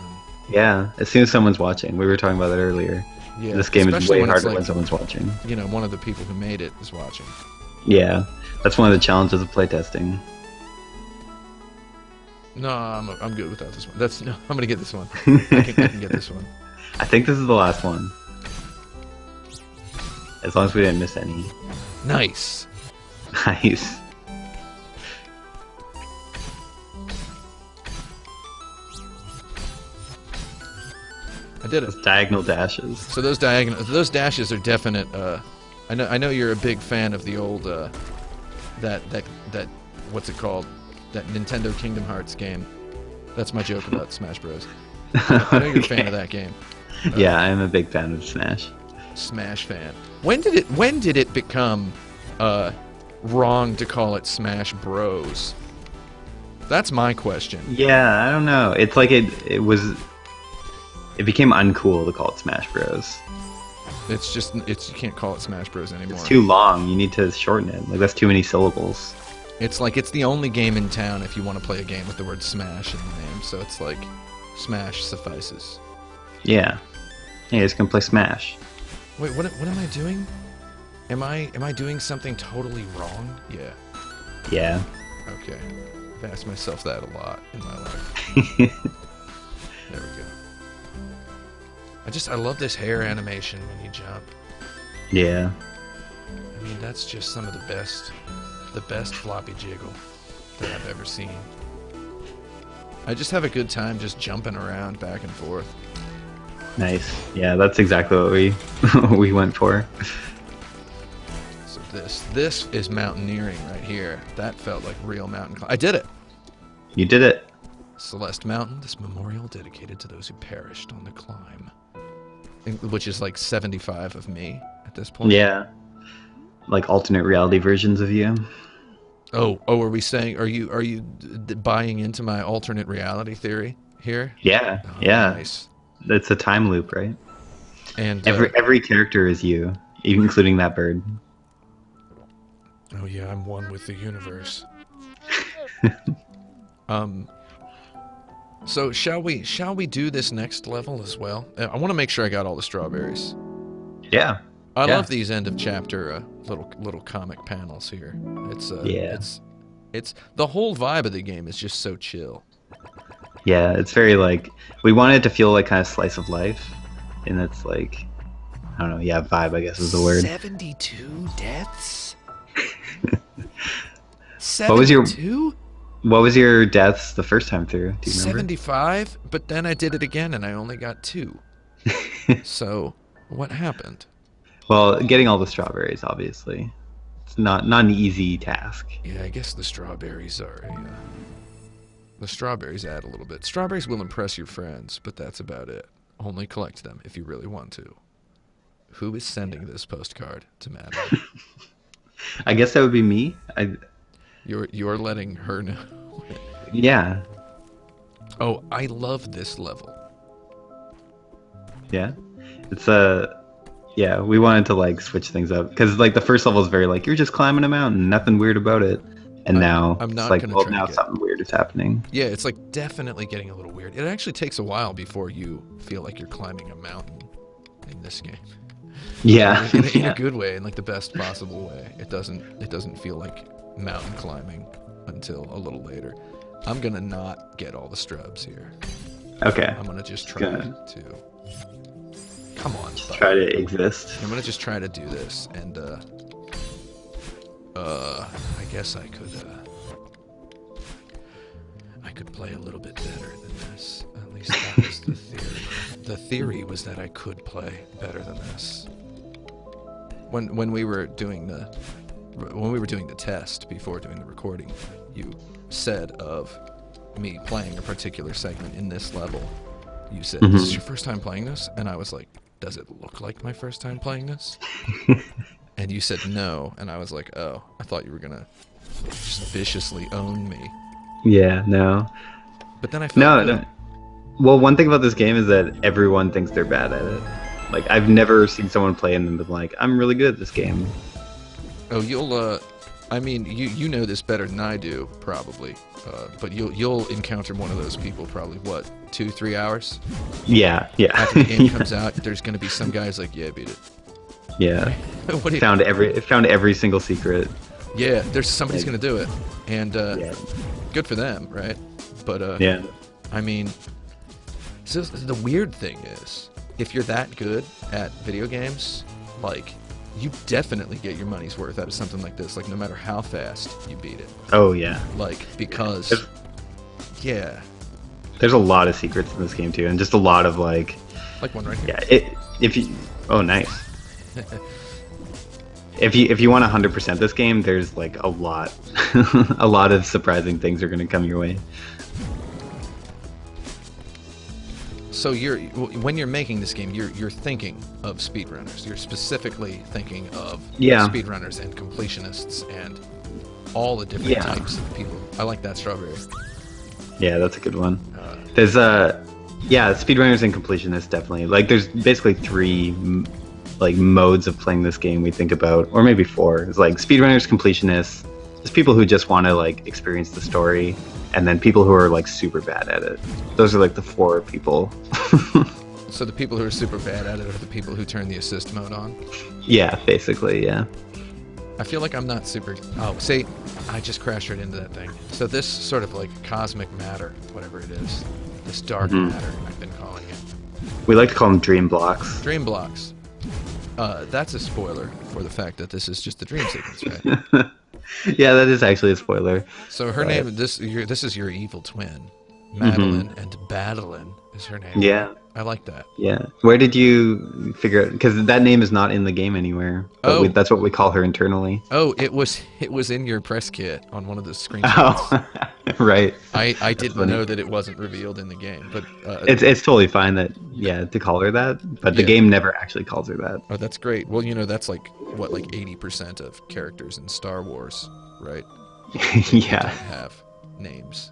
Yeah, as soon as someone's watching. We were talking about that earlier. Yeah, This game is especially way when it's harder like, when someone's watching. one of the people who made it is watching. Yeah, that's one of the challenges of playtesting. No, I'm good without this one. I'm gonna get this one. I can get this one. I think this is the last one. As long as we didn't miss any. Nice. Nice. I did it. Those diagonal dashes. So those dashes are definite. I know you're a big fan of the old that what's it called? That Nintendo Kingdom Hearts game. That's my joke about Smash Bros. I know you're a fan of that game. Yeah, I'm a big fan of Smash. Smash fan. When did it become wrong to call it Smash Bros? That's my question. Yeah, I don't know. It's like it became uncool to call it Smash Bros. You can't call it Smash Bros anymore. It's too long. You need to shorten it. Like that's too many syllables. It's like it's the only game in town if you want to play a game with the word Smash in the name. So it's like Smash suffices. Yeah. Yeah, you just gonna play Smash. Wait, what am I doing? Am I doing something totally wrong? Yeah. Yeah. Okay. I've asked myself that a lot in my life. There we go. I love this hair animation when you jump. Yeah. I mean, that's just some of the best floppy jiggle that I've ever seen. I just have a good time just jumping around back and forth. Nice. Yeah, that's exactly what we went for. So this is mountaineering right here. That felt like real mountain climb. I did it. You did it. Celeste Mountain, this memorial dedicated to those who perished on the climb. Which is like 75 of me at this point. Yeah. Like alternate reality versions of you. Oh, are we saying? Are you buying into my alternate reality theory here? Yeah. Oh, yeah. Nice. It's a time loop, right? And Every character is you, even including that bird. oh yeah, I'm one with the universe. So shall we do this next level as well? I want to make sure I got all the strawberries. Yeah. I Yeah. love these end of chapter little comic panels here. It's the whole vibe of the game is just so chill. Yeah, it's very like we wanted it to feel like kind of slice of life, and it's like I don't know. Yeah, vibe I guess is the word. 72 deaths. What was your 72? What was your deaths the first time through? Do you remember? 75, but then I did it again and I only got 2. So, what happened? Well, getting all the strawberries, obviously, it's not an easy task. Yeah, I guess the strawberries are the strawberries add a little bit. Strawberries will impress your friends, but that's about it. Only collect them if you really want to. Who is sending this postcard to Madeline? I guess that would be me. You're letting her know. Yeah. Oh, I love this level. Yeah. It's Yeah, we wanted to like switch things up because like the first level is very like you're just climbing a mountain, nothing weird about it, and I'm now I'm it's not like gonna well try to now get. something weird is happening. Yeah, it's like definitely getting a little weird. It actually takes a while before you feel like you're climbing a mountain in this game. Yeah, In a yeah. good way, in like the best possible way. It doesn't feel like mountain climbing until a little later. I'm gonna not get all the strubs here. Okay, I'm gonna just just try gonna to. Come on, just buddy. try to exist. I'm gonna just try to do this, and I guess I could play a little bit better than this. At least that was the theory. The theory was that I could play better than this. When we were doing the test before doing the recording, you said of me playing a particular segment in this level, you said, "This is your first time playing this?" And I was like, "Does it look like my first time playing this?" And you said no, and I was like, "Oh, I thought you were gonna just viciously own me." Yeah, no, But then I felt no, good. no. Well, one thing about this game is that everyone thinks they're bad at it. Like I've never seen someone play and then been like, "I'm really good at this game." Oh, I mean, you know this better than I do, probably. But you'll encounter one of those people probably, what, 2-3 hours Yeah, yeah, after the game comes out. There's gonna be some guys like, yeah, beat it. yeah. What do you, Found every single secret. yeah, there's somebody's Like, gonna do it, and yeah, good for them, right? But yeah. I mean, so the weird thing is, if you're that good at video games, like, you definitely get your money's worth out of something like this. Like, no matter how fast you beat it, Oh yeah. like, because There's, yeah, there's a lot of secrets in this game too, and just a lot of like, like one right here. yeah. If you, oh nice. If you want 100% this game, there's like a lot, a lot of surprising things are gonna come your way. So when you're making this game, you're thinking of speedrunners. You're specifically thinking of Yeah, speedrunners and completionists and all the different yeah, types of people. I like that strawberry. yeah. That's a good one. Uh, There's yeah, speedrunners and completionists definitely. Like, there's basically three like modes of playing this game we think about, or maybe four. It's like speedrunners, completionists, just people who just want to like experience the story, and then people who are like super bad at it. Those are like the four people. so the people who are super bad at it are the people who turn the assist mode on. Yeah, basically, yeah. I feel like I'm not super. Oh, see, I just crashed right into that thing. So this sort of like cosmic matter, whatever it is, this dark matter, I've been calling it. We like to call them dream blocks. Dream blocks. That's a spoiler for the fact that this is just the dream sequence, right? Yeah, that is actually a spoiler. So her But, name, this is your evil twin, Madeline, and Badeline is her name. yeah, I like that. yeah. Where did you figure it? Because that name is not in the game anywhere. But Oh, that's what we call her internally. oh, it was in your press kit on one of the screenshots. Oh, right. I That's didn't funny. know that it wasn't revealed in the game, but It's totally fine that to call her that, but the Yeah. game never actually calls her that. oh, that's great. Well, that's like what, like 80% of characters in Star Wars, right? They Yeah, don't have names.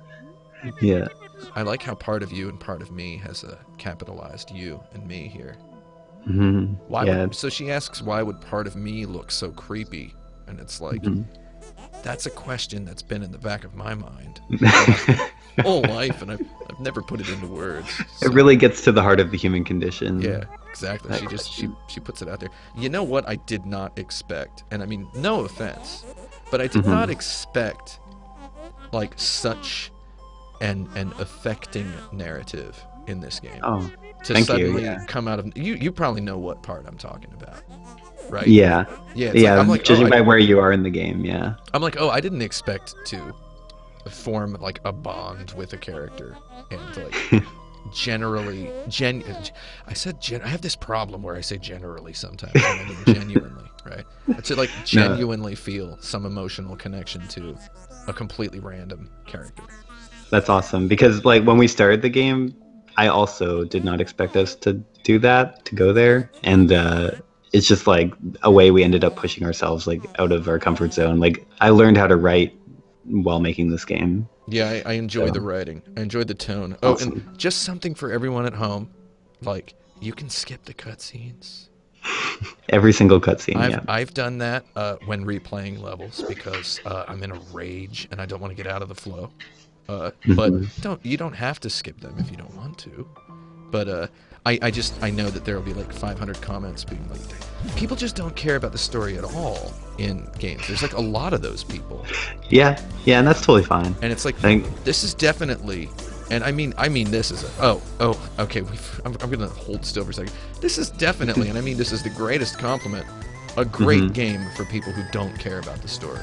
yeah. I like how part of you and part of me has a capitalized you and me here. Hmm. Why Yeah. would, so she asks, why would part of me look so creepy? And it's like, Mhm. that's a question that's been in the back of my mind my whole life, and I've never put it into words. It really gets to the heart of the human condition. Yeah, exactly. That She just question. she puts it out there. You know what I did not expect, and I mean no offense, but I did Mhm. not expect like such an affecting narrative in this game Oh, to thank you. suddenly Yeah. come out of you. You probably know what part I'm talking about, right? Yeah. Yeah. It's Yeah. like, I'm like, Judging oh, by where you are in the game, yeah. I'm like, oh, I didn't expect to form like a bond with a character and like generally I have this problem where I say generally sometimes and I mean genuinely, right? To like genuinely feel some emotional connection to a completely random character. That's awesome because like when we started the game, I also did not expect us to do that, to go there, and it's just like a way we ended up pushing ourselves like out of our comfort zone. Like I learned how to write while making this game. Yeah, I enjoy So the writing. I enjoyed the tone. Oh, and awesome. just something for everyone at home, like you can skip the cutscenes. Every single cutscene. Yeah. I've done that when replaying levels because I'm in a rage and I don't want to get out of the flow. But Hmm. you don't have to skip them if you don't want to. But I know that there will be like 500 comments being like, people just don't care about the story at all in games. There's like a lot of those people, Yeah, yeah, and that's totally fine. and it's like I think, this is definitely, and I mean this is okay. I'm gonna hold still for a second. This is definitely, and I mean this is the greatest compliment, a great game for people who don't care about the story,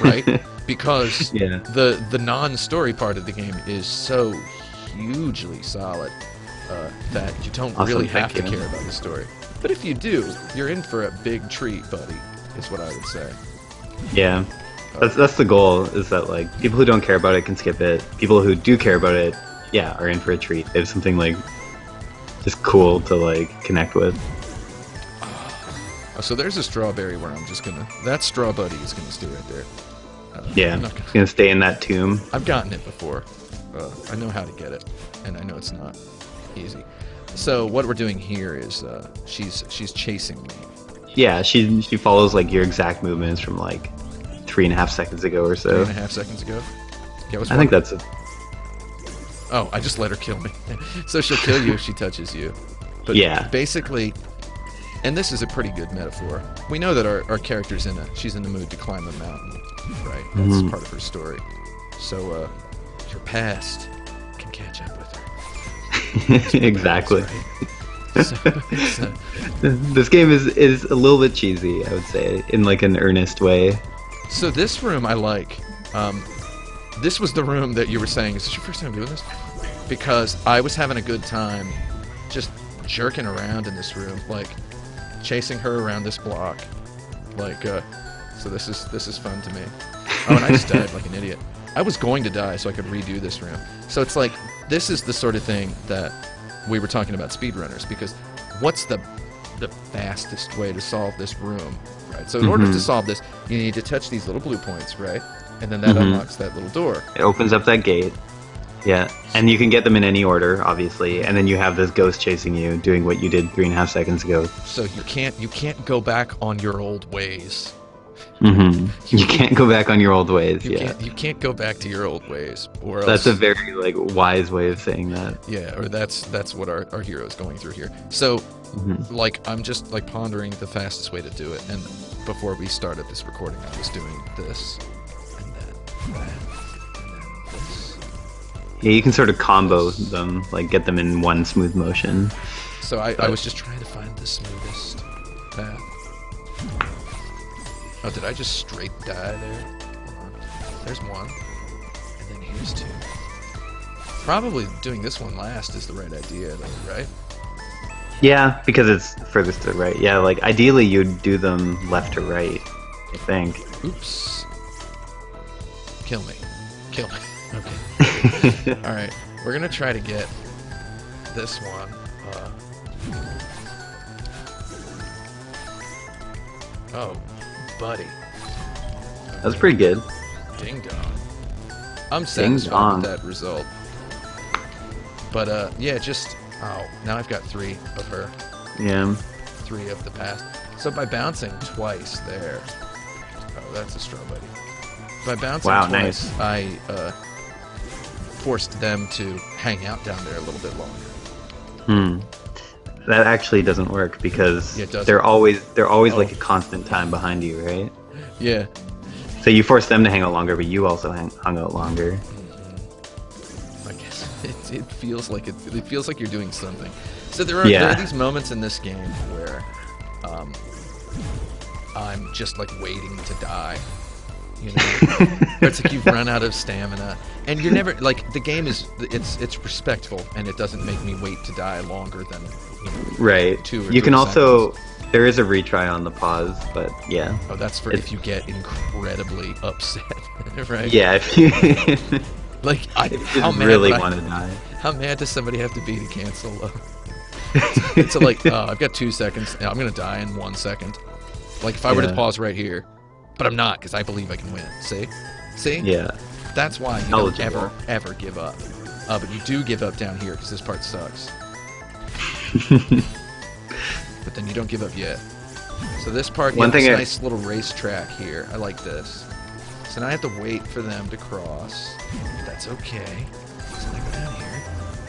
right? Because yeah, the non-story part of the game is so hugely solid that you don't awesome. really have Thank to you. care about the story. But if you do, you're in for a big treat, buddy. Is what I would say. Yeah, that's the goal. Is that like people who don't care about it can skip it. People who do care about it, yeah, are in for a treat. They have something like just cool to like connect with. So there's a strawberry where I'm just gonna. That straw buddy is gonna stay right there. Yeah, I'm not it's gonna stay in that tomb. I've gotten it before. I know how to get it, and I know it's not easy. So what we're doing here is she's chasing me. Yeah, she follows like your exact movements from like 3.5 seconds ago or so. 3.5 seconds ago. Yeah, what's I think that's it. Oh, I just let her kill me. So she'll kill you if she touches you. But Yeah. basically, and this is a pretty good metaphor. We know that our character's she's in the mood to climb a mountain, right? That's part of her story. So your past can catch up with her. Exactly. That's right. So it's, This game is a little bit cheesy, I would say, in like an earnest way. so this room I like. This was the room that you were saying, is this your first time doing this? Because I was having a good time just jerking around in this room, like chasing her around this block. Like, so this is fun to me. Oh, and I just died like an idiot. I was going to die so I could redo this room. So it's like, this is the sort of thing that we were talking about speedrunners, because what's the fastest way to solve this room, right? So in order to solve this, you need to touch these little blue points, right? And then that unlocks that little door. It opens up that gate. Yeah, and you can get them in any order, obviously, and then you have this ghost chasing you, doing what you did 3.5 seconds ago. So you can't go back on your old ways. You can't go back on your old ways. You can't go back to your old ways, or else. That's a very like wise way of saying that. Yeah, or that's what our hero is going through here. So, like, I'm just like pondering the fastest way to do it. And before we started this recording, I was doing this, and then that, and then this. Yeah, you can sort of combo them, like get them in one smooth motion. So I was just trying to find the smoothest path. Oh, did I just straight die there? Hold on. There's one, and then here's two. Probably doing this one last is the right idea, though, right? Yeah, because it's furthest to the right. Yeah, like ideally you'd do them left to right, I think. Oops. Kill me. Kill me. Okay. All right. We're gonna try to get this one. Oh, buddy. That's pretty good. Ding dong. I'm Ding satisfied dong. with that result. But yeah, just now I've got 3 of her, Yeah. 3 of the past. So by bouncing twice there, oh, that's a straw buddy. By bouncing Wow, twice, nice. I forced them to hang out down there a little bit longer. That actually doesn't work because Yeah, it doesn't. they're always Oh. like a constant time behind you, right? Yeah. So you force them to hang out longer, but you also hung out longer. I guess it feels like it feels like you're doing something. So there are these moments in this game where I'm just like waiting to die. You know, Or it's like you've run out of stamina, and you're never like the game is it's respectful, and it doesn't make me wait to die longer than Right. 2 or 3 You can also seconds. there is a retry on the pause, but yeah. Oh, that's for if you get incredibly upset, right? Yeah, if you, Like if you how just mad really would want to die. How mad does somebody have to be to cancel? It's like, I've got 2 seconds. Yeah, I'm gonna die in 1 second. Like if I were to Yeah. pause right here, but I'm not because I believe I can win. See? Yeah. That's why you don't Eligible. ever give up. But you do give up down here because this part sucks. but then you don't give up yet. So this part, you One have this thing nice little racetrack here. I like this. So now I have to wait for them to cross. That's okay. So they go down here.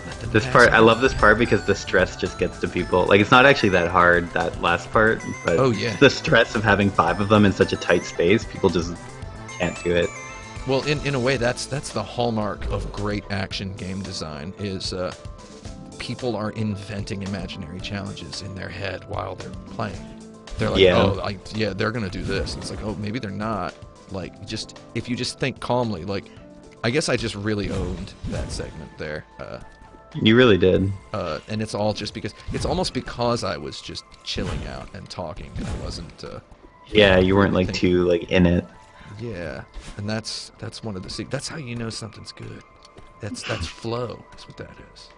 Let them This pass part, I on. love this part because the stress just gets to people. Like, it's not actually that hard, that last part, but Oh, yeah. the stress of having 5 of them in such a tight space, people just can't do it. Well, in a way, that's the hallmark of great action game design is people are inventing imaginary challenges in their head while they're playing. They're like, Yeah. they're gonna do this. And it's like, oh, maybe they're not. Like, if you just think calmly, like, I guess I just really owned that segment there. You really did. And it's all just because it's almost because I was just chilling out and talking, and I wasn't. Yeah, you weren't like thinking. too like in it. Yeah, and that's one of the that's how you know something's good. That's flow. That's what that is.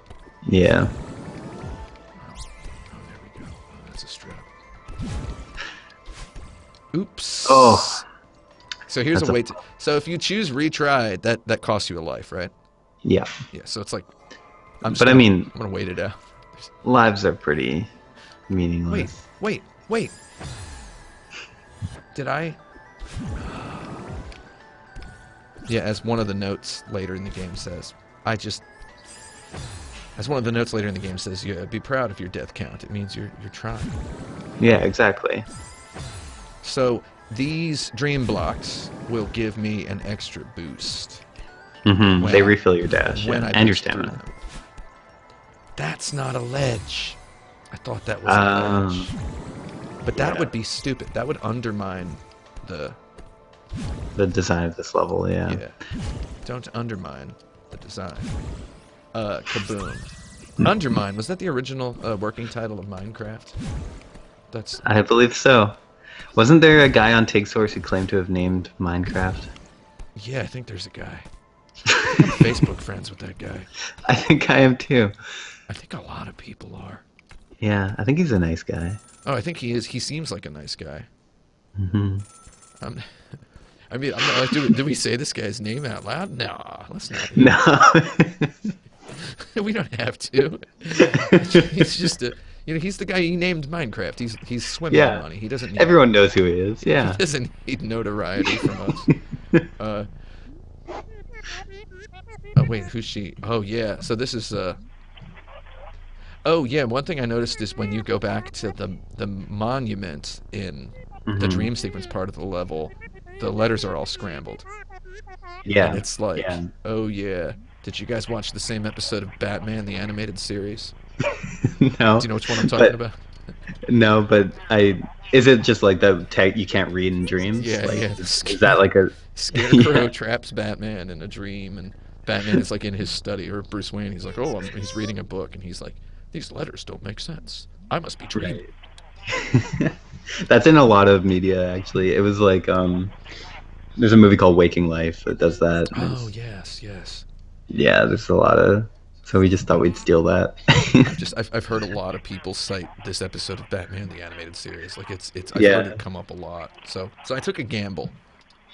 Yeah. Oh, there we go. Oh, that's a strap. Oops. Oh. So here's That's a way to. So if you choose retry, that costs you a life, right? Yeah. Yeah. So it's like, I'm I mean, gonna wait it out. lives are pretty meaningless. Wait. Did I? Yeah, as one of the notes later in the game says, as one of the notes later in the game says, yeah, be proud of your death count. It means you're trying. Yeah, exactly. So these dream blocks will give me an extra boost. Mm-hmm. They refill your dash when I and your push through stamina. them. That's not a ledge. I thought that was a ledge. But that would be stupid. That would undermine the design of this level. Yeah. Don't undermine the design. Kaboom. Undermine, was that the original working title of Minecraft? That's I believe so. Wasn't there a guy on TigSource who claimed to have named Minecraft? Yeah, I think there's a guy. I'm Facebook friends with that guy. I think I am too. I think a lot of people are. Yeah, I think he's a nice guy. Oh, I think he is. He seems like a nice guy. Mm-hmm. I mean, I'm not, do we say this guy's name out loud? Nah, let's not. No. We don't have to. He's just he's the guy he named Minecraft. He's swimming in money. He doesn't need, everyone knows who he is. Yeah. he doesn't need notoriety from us. Oh wait, who's she? Oh yeah. So this is oh yeah, one thing I noticed is when you go back to the monument in the dream sequence part of the level, the letters are all scrambled. Yeah. And it's like, oh yeah. Did you guys watch the same episode of Batman the Animated Series? No. Do you know which one I'm talking about? No, but is it just like the tag you can't read in dreams? Yeah, like, yeah. Is that like a Scarecrow traps Batman in a dream, and Batman is like in his study, or Bruce Wayne, he's like, oh, he's reading a book, and he's like, these letters don't make sense. I must be dreaming. Right. That's in a lot of media, actually. It was like, there's a movie called Waking Life that does that. Oh, yes. Yeah, there's a lot of... So we just thought we'd steal that. I've heard a lot of people cite this episode of Batman the Animated Series. Like, I've heard it come up a lot. So I took a gamble.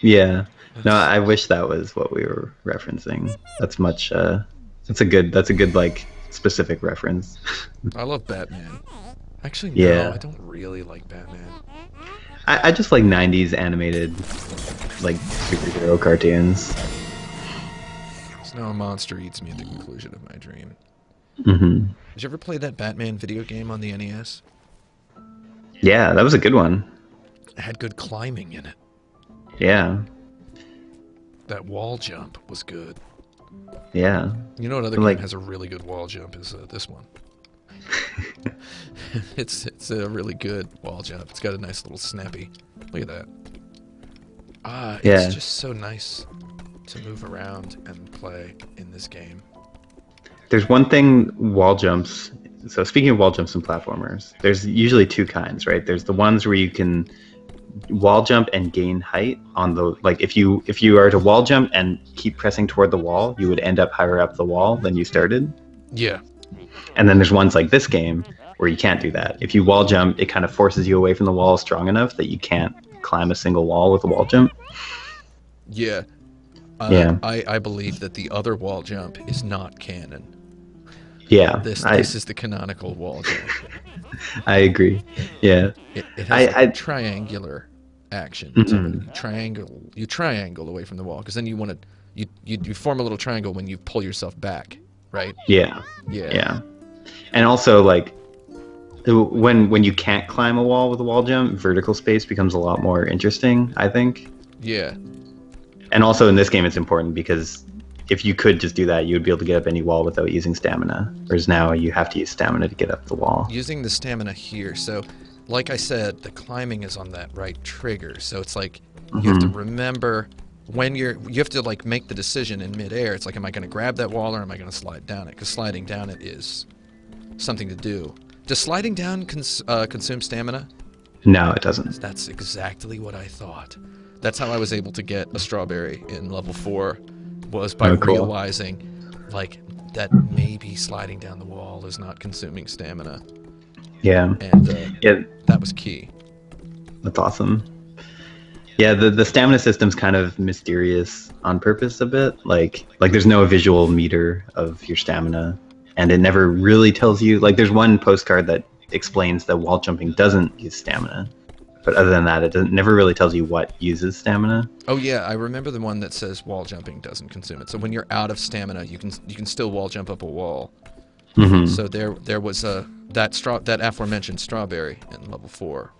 Yeah. No, I wish that was what we were referencing. That's much, that's a good, like, specific reference. I love Batman. Actually, no, I don't really like Batman. I just like 90s animated, like, superhero cartoons. So now a monster eats me at the conclusion of my dream. Mm-hmm. Did you ever play that Batman video game on the NES? Yeah, that was a good one. It had good climbing in it. Yeah. That wall jump was good. Yeah. You know what other game has a really good wall jump is this one. It's a really good wall jump. It's got a nice little snappy. Look at that. It's just so nice to move around and play in this game. There's one thing wall jumps. So speaking of wall jumps and platformers, there's usually two kinds, right? There's the ones where you can wall jump and gain height on the, like, if you are to wall jump and keep pressing toward the wall, you would end up higher up the wall than you started. Yeah. And then there's ones like this game where you can't do that. If you wall jump, it kind of forces you away from the wall strong enough that you can't climb a single wall with a wall jump. Yeah. I believe that the other wall jump is not canon. Yeah, This is the canonical wall jump. I agree. Yeah, It has like I triangular action to it. mm-mm. You triangle away from the wall because then you want to you form a little triangle when you pull yourself back, right? Yeah, Yeah, yeah, and also like when you can't climb a wall with a wall jump, vertical space becomes a lot more interesting, I think. yeah. And also in this game, it's important because if you could just do that, you would be able to get up any wall without using stamina. Whereas now you have to use stamina to get up the wall. Using the stamina here, so like I said, the climbing is on that right trigger. So it's like you have to Hmm. remember when you have to like make the decision in midair. It's like, am I going to grab that wall or am I going to slide down it? Because sliding down it is something to do. Does sliding down consume stamina? No, it doesn't. That's exactly what I thought. That's how I was able to get a strawberry in level 4, was by Oh, cool. realizing like that maybe sliding down the wall is not consuming stamina, Yeah, and yeah, that was key. that's awesome. Yeah, the stamina system's kind of mysterious on purpose a bit. Like there's no visual meter of your stamina, and it never really tells you. Like there's one postcard that explains that wall jumping doesn't use stamina, but other than that, never really tells you what uses stamina. Oh yeah, I remember the one that says wall jumping doesn't consume it. So when you're out of stamina, you can still wall jump up a wall. Hmm. So there was that aforementioned strawberry in level 4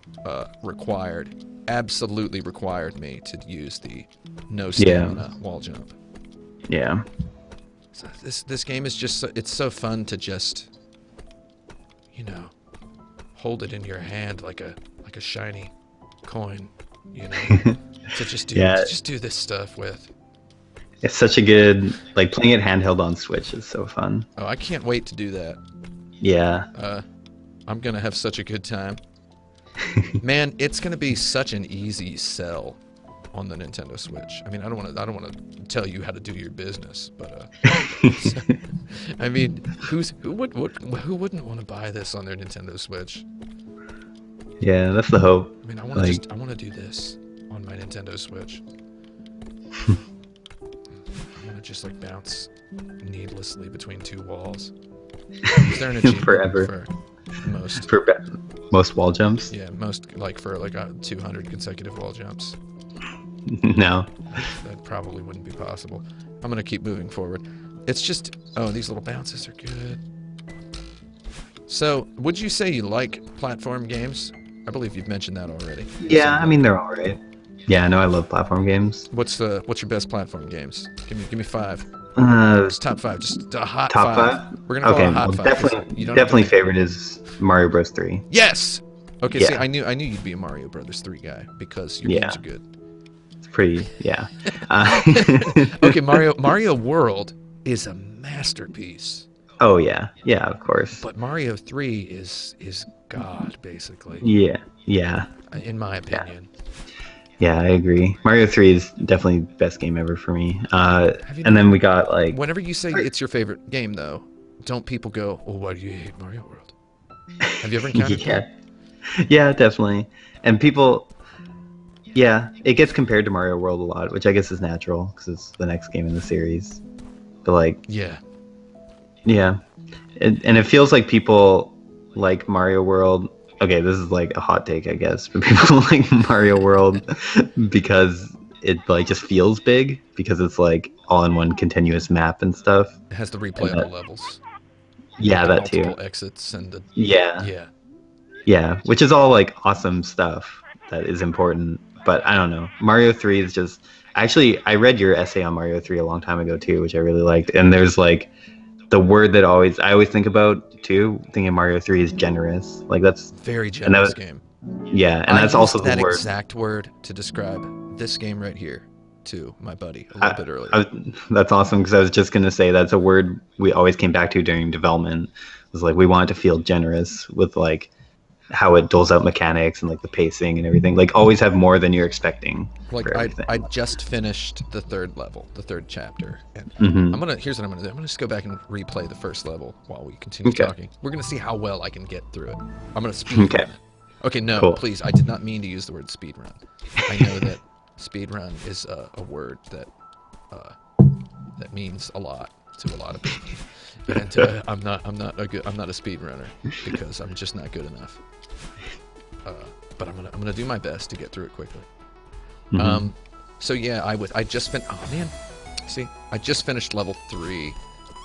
absolutely required me to use the no stamina wall jump. Yeah, So this game is just it's so fun to just, you know, hold it in your hand like a shiny coin, you know, to yeah. just do this stuff with. It's such a good like playing it handheld on Switch is so fun. Oh, I can't wait to do that. Yeah, I'm gonna have such a good time. Man, it's gonna be such an easy sell on the Nintendo Switch. I mean, I don't want to tell you how to do your business, but I mean, who wouldn't want to buy this on their Nintendo Switch? yeah, that's the hope. I mean, I want Like, to do this on my Nintendo Switch. I want to just like bounce needlessly between two walls. Is there an achievement forever for most? for most wall jumps. Yeah, most like for like 200 consecutive wall jumps. No. That probably wouldn't be possible. I'm gonna keep moving forward. It's just, oh, these little bounces are good. So, would you say you like platform games? I believe you've mentioned that already. Yeah, I mean they're all right. Yeah, no, I love platform games. What's your best platform games? Give me 5. Uh, It's top 5. Just a hot top 5. five. We're gonna call Okay, it a hot well, 5. 'Cause definitely, you don't have definitely to- favorite is Mario Bros. 3. Yes. Okay. Yeah. See, I knew you'd be a Mario Brothers 3 guy because your Yeah. games are good. It's pretty, yeah. Uh, Okay, Mario World is a masterpiece. Oh yeah, yeah, of course. But Mario 3 is God, basically, Yeah, yeah, in my opinion. yeah. I agree. Mario 3 is definitely best game ever for me. Have you And then we got like, Whenever you say it's your favorite game, though, don't people go, "Oh, why do you hate Mario World?" Have you ever encountered yeah, that? yeah, definitely. And people, yeah, it gets compared to Mario World a lot, which I guess is natural because it's the next game in the series. But like, Yeah. yeah, and it feels like people like Mario World. Okay, this is like a hot take, I guess, but people like Mario World because it like just feels big because it's like all in one continuous map and stuff. It has the And replayable levels. yeah, The that too. multiple exits and the Yeah, yeah. yeah, which is all like awesome stuff that is important. But I don't know. Mario 3 is just actually I read your essay on Mario 3 a long time ago too, which I really liked. And there's like the word that I always think about too, thinking Mario 3 is generous. Like that's Very and that generous was, game. yeah, and that's I also used the that word. exact word to describe this game right here to my buddy a little bit earlier. That's awesome because I was just gonna say that's a word we always came back to during development. It was like we want to feel generous with like how it doles out mechanics and like the pacing and everything. Like always have more than you're expecting. Like for everything. I just finished the 3rd level, the 3rd chapter, and Mhm. here's what I'm gonna do. I'm gonna just go back and replay the 1st level while we continue Okay. talking. We're gonna see how well I can get through it. I'm gonna speedrun Okay. it. Okay, no, Cool. please. I did not mean to use the word speedrun. I know that speedrun is a word that that means a lot to a lot of people. And I'm not a speedrunner because I'm just not good enough. But I'm gonna do my best to get through it quickly. Mm-hmm. So yeah, I just I just finished level 3,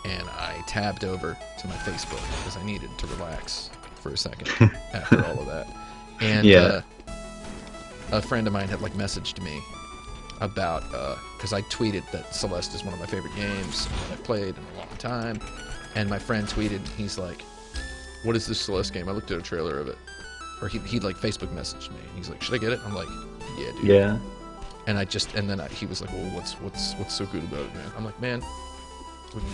and I tabbed over to my Facebook because I needed to relax for a second after all of that. And Yeah. a friend of mine had like messaged me about because I tweeted that Celeste is one of my favorite games that I've played in a long time, and my friend tweeted, he's like, "What is this Celeste game? I looked at a trailer of it." Or he like Facebook messaged me, and he's like, "Should I get it?" I'm like, "Yeah, dude." Yeah. And he was like, "Well, what's so good about it, man?" I'm like, "Man,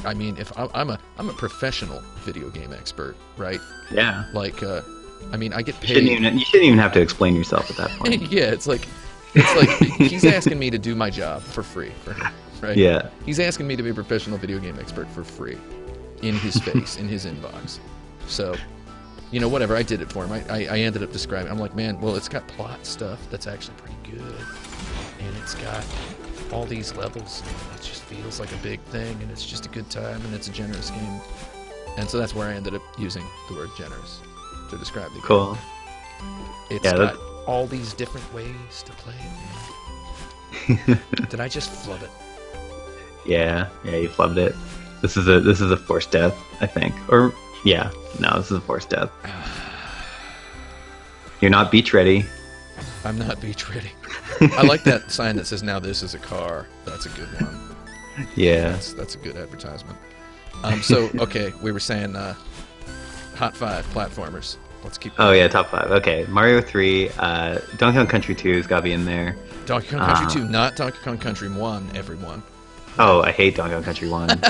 I mean, if I'm a professional video game expert, right? Yeah. Like, I mean, I get You shouldn't paid." even have to explain yourself at that point. Yeah, it's like he's asking me to do my job for free for him, right? Yeah. He's asking me to be a professional video game expert for free, in his face, in his inbox. So, you know, whatever, I did it for him. I ended up describing. I'm like, man, well, it's got plot stuff that's actually pretty good, and it's got all these levels, and it just feels like a big thing, and it's just a good time, and it's a generous game. And so that's where I ended up using the word generous to describe the game. Cool. It's Yeah, got all these different ways to play it, man. Did I just flub it? Yeah, you flubbed it. This is a forced death, I think. Or yeah, no, this is a forced death. You're not beach ready. I'm not beach ready. I like that sign that says, "Now this is a car." That's a good one. Yeah. That's a good advertisement. So okay, we were saying hot 5 platformers. Let's keep Oh yeah, top 5. Okay, Mario 3, Donkey Kong Country 2's got to be in there. Donkey Kong Country 2, not Donkey Kong Country 1, everyone. Oh, I hate Donkey Kong Country 1.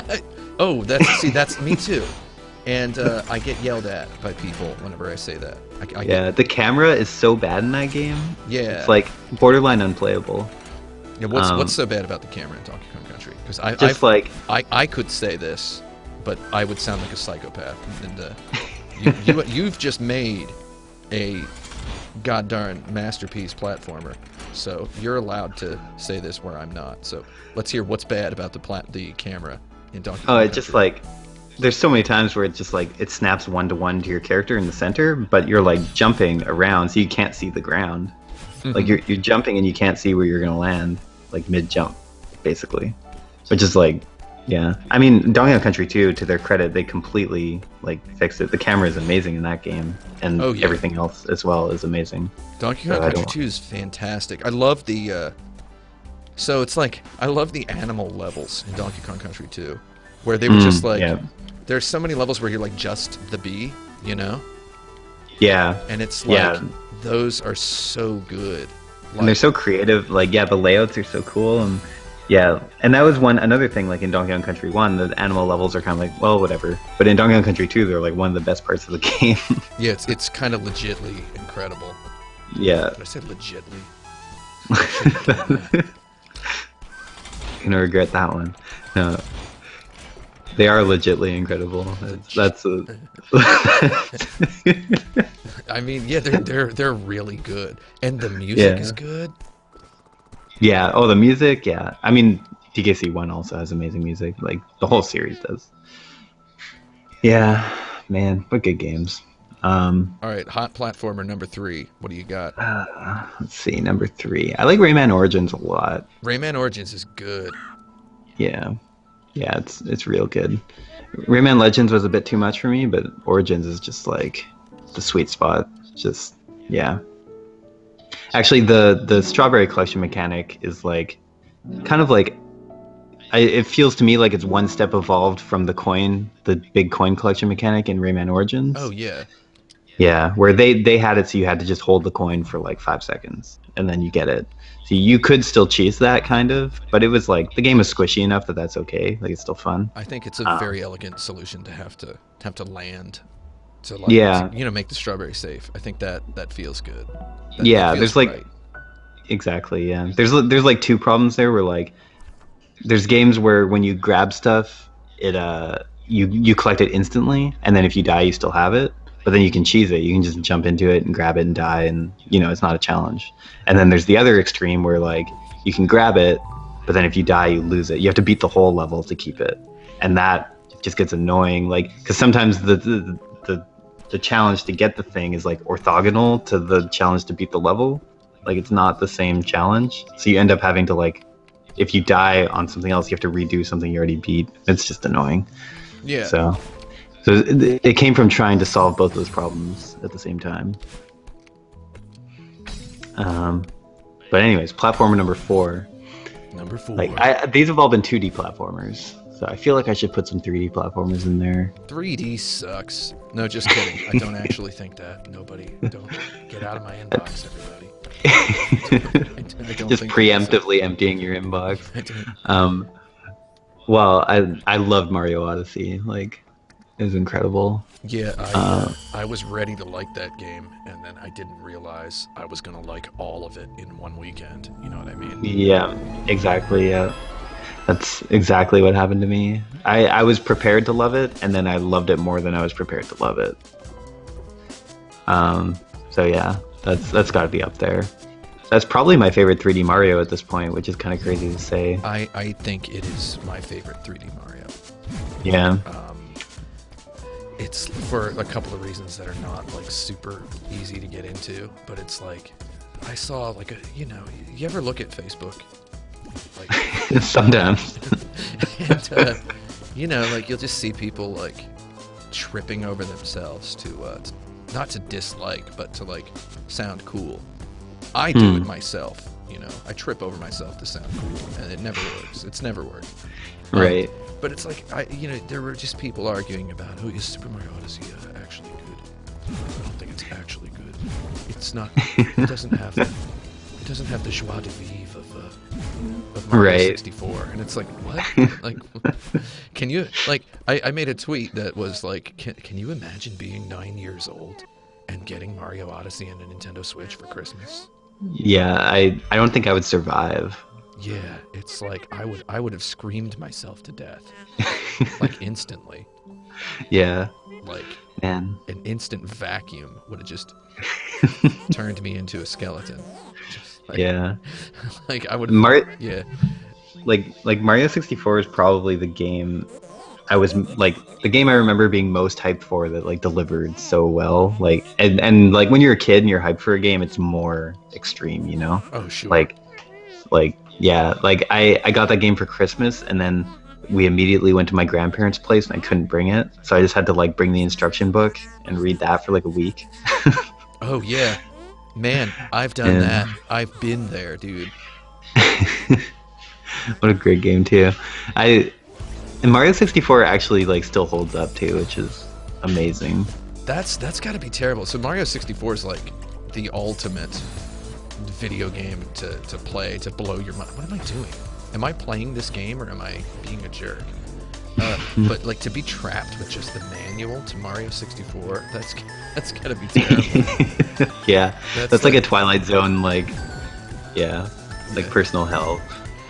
Oh, that's me too. And I get yelled at by people whenever I say that. Yeah, the camera is so bad in that game. Yeah. It's like borderline unplayable. Yeah, what's so bad about the camera in Donkey Kong Country? Because I could say this, but I would sound like a psychopath. And you've just made a goddarn masterpiece platformer, so you're allowed to say this where I'm not. So let's hear what's bad about the camera in Donkey Kong Country. It just like there's so many times where it just like it snaps 1-to-1 to your character in the center, but you're like jumping around, so you can't see the ground. Mm-hmm. Like you're jumping and you can't see where you're gonna land, like mid jump, basically. Which is like, yeah. I mean, Donkey Kong Country 2, to their credit, they completely like fixed it. The camera is amazing in that game, and everything else as well is amazing. Donkey Kong Country 2 is fantastic. I love the so it's like I love the animal levels in Donkey Kong Country 2, where they were just like there's so many levels where you're like just the bee, you know? Yeah. And it's like those are so good. Like, and they're so creative. Like, yeah, the layouts are so cool, and yeah, and that was another thing. Like in Donkey Kong Country 1, the animal levels are kind of like, well, whatever. But in Donkey Kong Country 2, they're like one of the best parts of the game. Yeah, it's kind of legitly incredible. Yeah. Did I say legitly? You're gonna regret that one. No. They are legitly incredible. That's I mean, yeah, they're really good, and the music is good. Yeah. Oh, the music. Yeah. I mean, DKC 1 also has amazing music. Like the whole series does. Yeah, man, what good games. All right, hot platformer number 3. What do you got? Let's see, number 3. I like Rayman Origins a lot. Rayman Origins is good. Yeah, it's real good. Rayman Legends was a bit too much for me, but Origins is just like the sweet spot. Just actually, the Strawberry Collection mechanic is like kind of like it feels to me like it's one step evolved from the big coin collection mechanic in Rayman Origins. Oh yeah. Yeah, where they had it so you had to just hold the coin for like 5 seconds and then you get it. So you could still cheese that kind of, but it was like the game is squishy enough that that's okay. Like it's still fun. I think it's a very elegant solution to have to land to like make the strawberry safe. I think that feels good. That there's like right. Exactly, yeah. There's like 2 problems there where like there's games where when you grab stuff, it you collect it instantly, and then if you die you still have it. But then you can cheese it. You can just jump into it and grab it and die, and it's not a challenge. And then there's the other extreme where like you can grab it, but then if you die you lose it. You have to beat the whole level to keep it, and that just gets annoying. Like, because sometimes the challenge to get the thing is like orthogonal to the challenge to beat the level. Like, it's not the same challenge, so you end up having to like, if you die on something else, you have to redo something you already beat. It's just annoying. Yeah. So it came from trying to solve both those problems at the same time. But anyways, platformer number 4. Number 4. Like these have all been 2D platformers, so I feel like I should put some 3D platformers in there. 3D sucks. No, just kidding. I don't actually think that. Nobody, don't get out of my inbox, everybody. I don't Just think preemptively emptying your inbox. Well, I loved Mario Odyssey. Like, it was incredible. Yeah, I was ready to like that game, and then I didn't realize I was gonna like all of it in one weekend. You know what I mean? Yeah, exactly. Yeah, that's exactly what happened to me. I was prepared to love it, and then I loved it more than I was prepared to love it. So yeah, that's got to be up there. That's probably my favorite 3D Mario at this point, which is kind of crazy to say. I think it is my favorite 3D Mario. Yeah. It's for a couple of reasons that are not like super easy to get into, but it's like I saw like a, you know, you ever look at Facebook? Like sometimes. and, you know, like you'll just see people like tripping over themselves to not to dislike, but to like sound cool. I do it myself, you know. I trip over myself to sound cool, and it never works. It's never worked. Right. But it's like, you know, there were just people arguing about, oh, is Super Mario Odyssey actually good? I don't think it's actually good. It's not. It doesn't have the joie de vivre of Mario Right. 64. And it's like, what? Like, can you, like, I made a tweet that was like, can you imagine being 9 years old and getting Mario Odyssey and a Nintendo Switch for Christmas? Yeah, I don't think I would survive. Yeah, it's like I would have screamed myself to death, like instantly. Yeah, Like man. an instant vacuum would have just turned me into a skeleton. Just like, Yeah. like I would. Yeah. Like Mario 64 is probably the game I was like the game I remember being most hyped for that like delivered so well. Like and like when you're a kid and you're hyped for a game, it's more extreme, you know? Oh sure. Like yeah, like I got that game for Christmas, and then we immediately went to my grandparents' place and I couldn't bring it, so I just had to like bring the instruction book and read that for like a week. Oh yeah, man, I've done that. I've been there, dude. What a great game too. And Mario 64 actually like still holds up too, which is amazing. That's got to be terrible. So Mario 64 is like the ultimate video game to play to blow your mind. What am I doing? Am I playing this game or am I being a jerk? But like to be trapped with just the manual to Mario 64, that's gotta be terrible. Yeah, that's like a Twilight Zone like personal hell.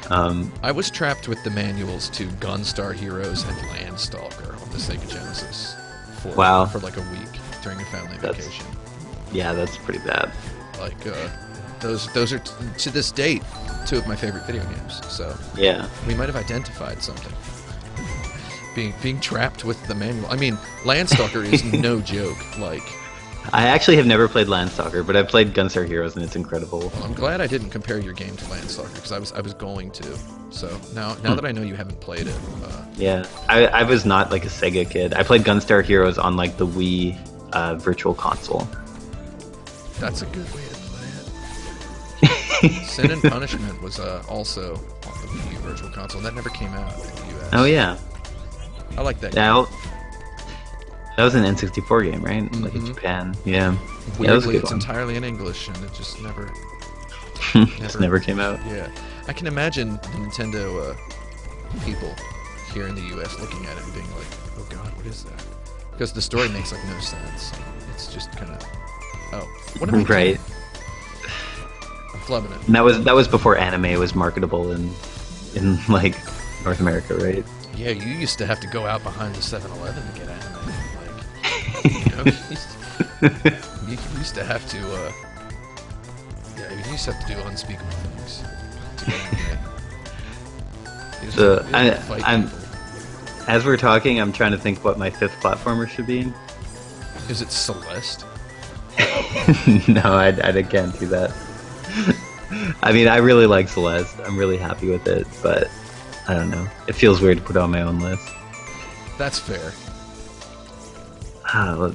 I was trapped with the manuals to Gunstar Heroes and Landstalker on the Sega Genesis for like a week during a family vacation. Yeah, that's pretty bad. Like those are to this date 2 of my favorite video games. So yeah, we might have identified something. Being trapped with the manual. I mean, Landstalker is no joke. Like, I actually have never played Landstalker, but I played Gunstar Heroes and it's incredible. Well, I'm glad I didn't compare your game to Landstalker because I was going to. So now that I know you haven't played it. Yeah, I was not like a Sega kid. I played Gunstar Heroes on like the Wii Virtual Console. That's a good way to play it. Sin and Punishment was also on the Wii Virtual Console. That never came out in the US. Oh yeah. I like that game. Yeah, that was an N64 game, right? Mm-hmm. Like in Japan. Yeah. Weirdly, it's entirely in English, and it just never just never came out. Yeah. I can imagine the Nintendo people here in the US looking at it and being like, oh god, what is that? Because the story makes like no sense. It's just kind of, oh, what am I doing? Right. I'm flubbing it. And that was before anime was marketable in like North America, right? Yeah, you used to have to go out behind the 7-Eleven to get anime. Like, you know, you used to have to, you used to have to do unspeakable things to get anime. As we're talking, I'm trying to think what my fifth platformer should be. Is it Celeste? No, I can't do that. I mean, I really like Celeste. I'm really happy with it, but I don't know. It feels weird to put it on my own list. That's fair. Well,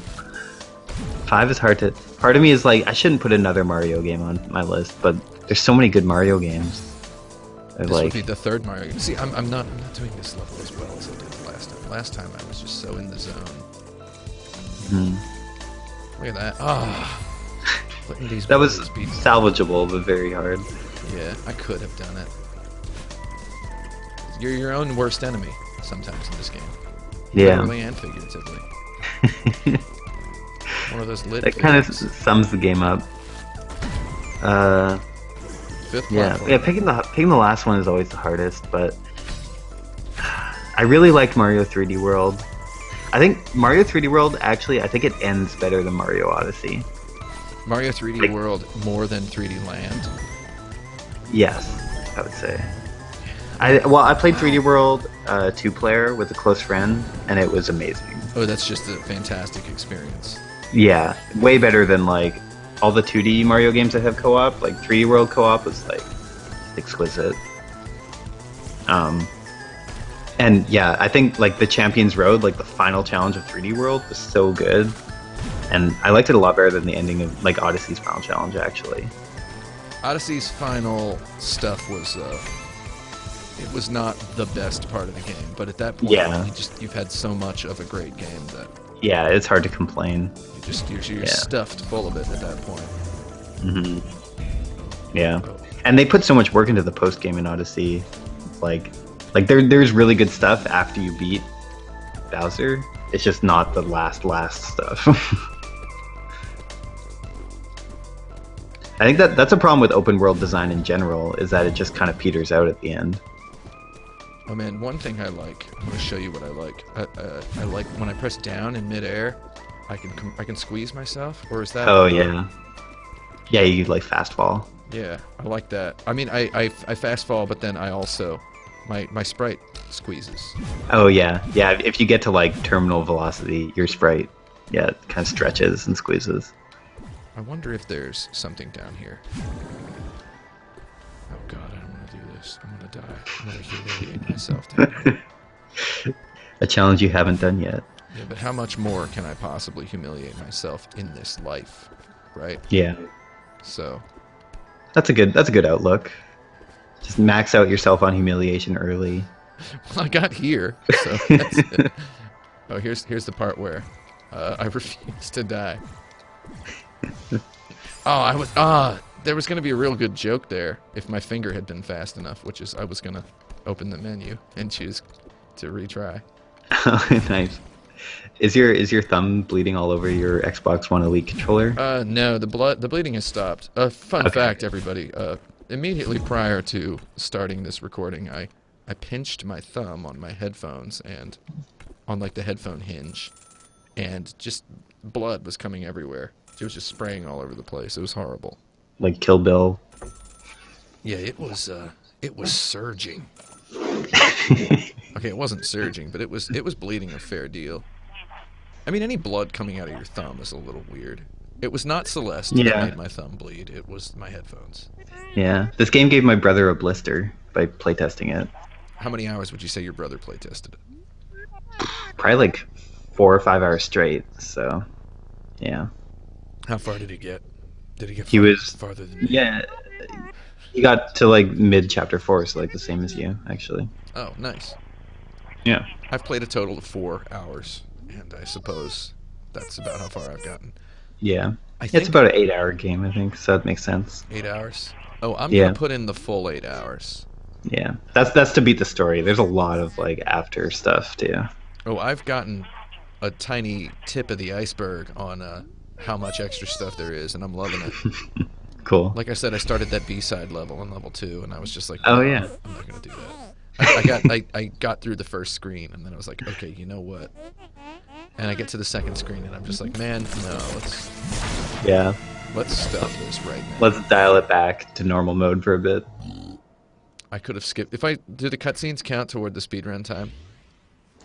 5 is hard to. Part of me is like, I shouldn't put another Mario game on my list, but there's so many good Mario games. This would be the third Mario game. See, I'm not doing this level as well as I did last time. Last time I was just so in the zone. Look at that. Ah. That was salvageable, but very hard. Yeah, I could have done it. You're your own worst enemy sometimes in this game. Yeah. Literally and figuratively. One of those lit. That kind of sums the game up. Fifth yeah. Picking the last one is always the hardest, but I really liked Mario 3D World. I think Mario 3D World actually, I think it ends better than Mario Odyssey. Mario 3D World more than 3D Land? Yes, I would say. I played 3D World 2-player with a close friend, and it was amazing. Oh, that's just a fantastic experience. Yeah, way better than like all the 2D Mario games that have co-op. Like 3D World co-op was like exquisite. And yeah, I think like the Champions Road, like the final challenge of 3D World, was so good. And I liked it a lot better than the ending of like Odyssey's final challenge, actually. Odyssey's final stuff was it was not the best part of the game, but at that point, Yeah. you've had so much of a great game that Yeah, it's hard to complain. you're stuffed full of it at that point. Yeah, and they put so much work into the post game in Odyssey. Like there's really good stuff after you beat Bowser. It's just not the last stuff. I think that's a problem with open world design in general, is that it just kind of peters out at the end. Oh man, one thing I like. I'm gonna show you what I like. I like when I press down in midair, I can squeeze myself. Or is that? Oh yeah. Yeah, you like fast fall. Yeah, I like that. I mean, I fast fall, but then I also my sprite squeezes. Oh yeah, yeah. If you get to like terminal velocity, your sprite, yeah, it kind of stretches and squeezes. I wonder if there's something down here. Oh god, I don't want to do this. I'm gonna die. I'm gonna humiliate myself down here. A challenge you haven't done yet. Yeah, but how much more can I possibly humiliate myself in this life, right? Yeah. So. That's a good outlook. Just max out yourself on humiliation early. Well, I got here, so that's it. Oh, here's the part where I refuse to die. There was gonna be a real good joke there if my finger had been fast enough, which is I was gonna open the menu and choose to retry. Nice. Is your thumb bleeding all over your Xbox One Elite controller? No, the bleeding has stopped. Fun fact, everybody. Immediately prior to starting this recording, I pinched my thumb on my headphones and on like the headphone hinge, and just blood was coming everywhere. It was just spraying all over the place. It was horrible. Like Kill Bill. Yeah, it was surging. Okay, it wasn't surging, but it was bleeding a fair deal. I mean, any blood coming out of your thumb is a little weird. It was not Celeste that made my thumb bleed. It was my headphones. Yeah, this game gave my brother a blister by playtesting it. How many hours would you say your brother playtested it? Probably like 4 or 5 hours straight. So, yeah. How far did he get? Did he get farther than me? Yeah, he got to like mid chapter 4, so like the same as you, actually. Oh, nice. Yeah. I've played a total of 4 hours, and I suppose that's about how far I've gotten. Yeah. I think it's about an 8-hour game, I think, so that makes sense. 8 hours? Oh, I'm gonna put in the full 8 hours. Yeah. That's to beat the story. There's a lot of like after stuff too. Oh, I've gotten a tiny tip of the iceberg on how much extra stuff there is, and I'm loving it. Cool. Like I said, I started that B-side level in level 2, and I was just like, oh yeah, I'm not gonna do that. I got through the first screen, and then I was like, okay, you know what? And I get to the second screen, and I'm just like, man, no, let's stop this right now. Let's dial it back to normal mode for a bit. I could have skipped. Do the cutscenes count toward the speedrun time?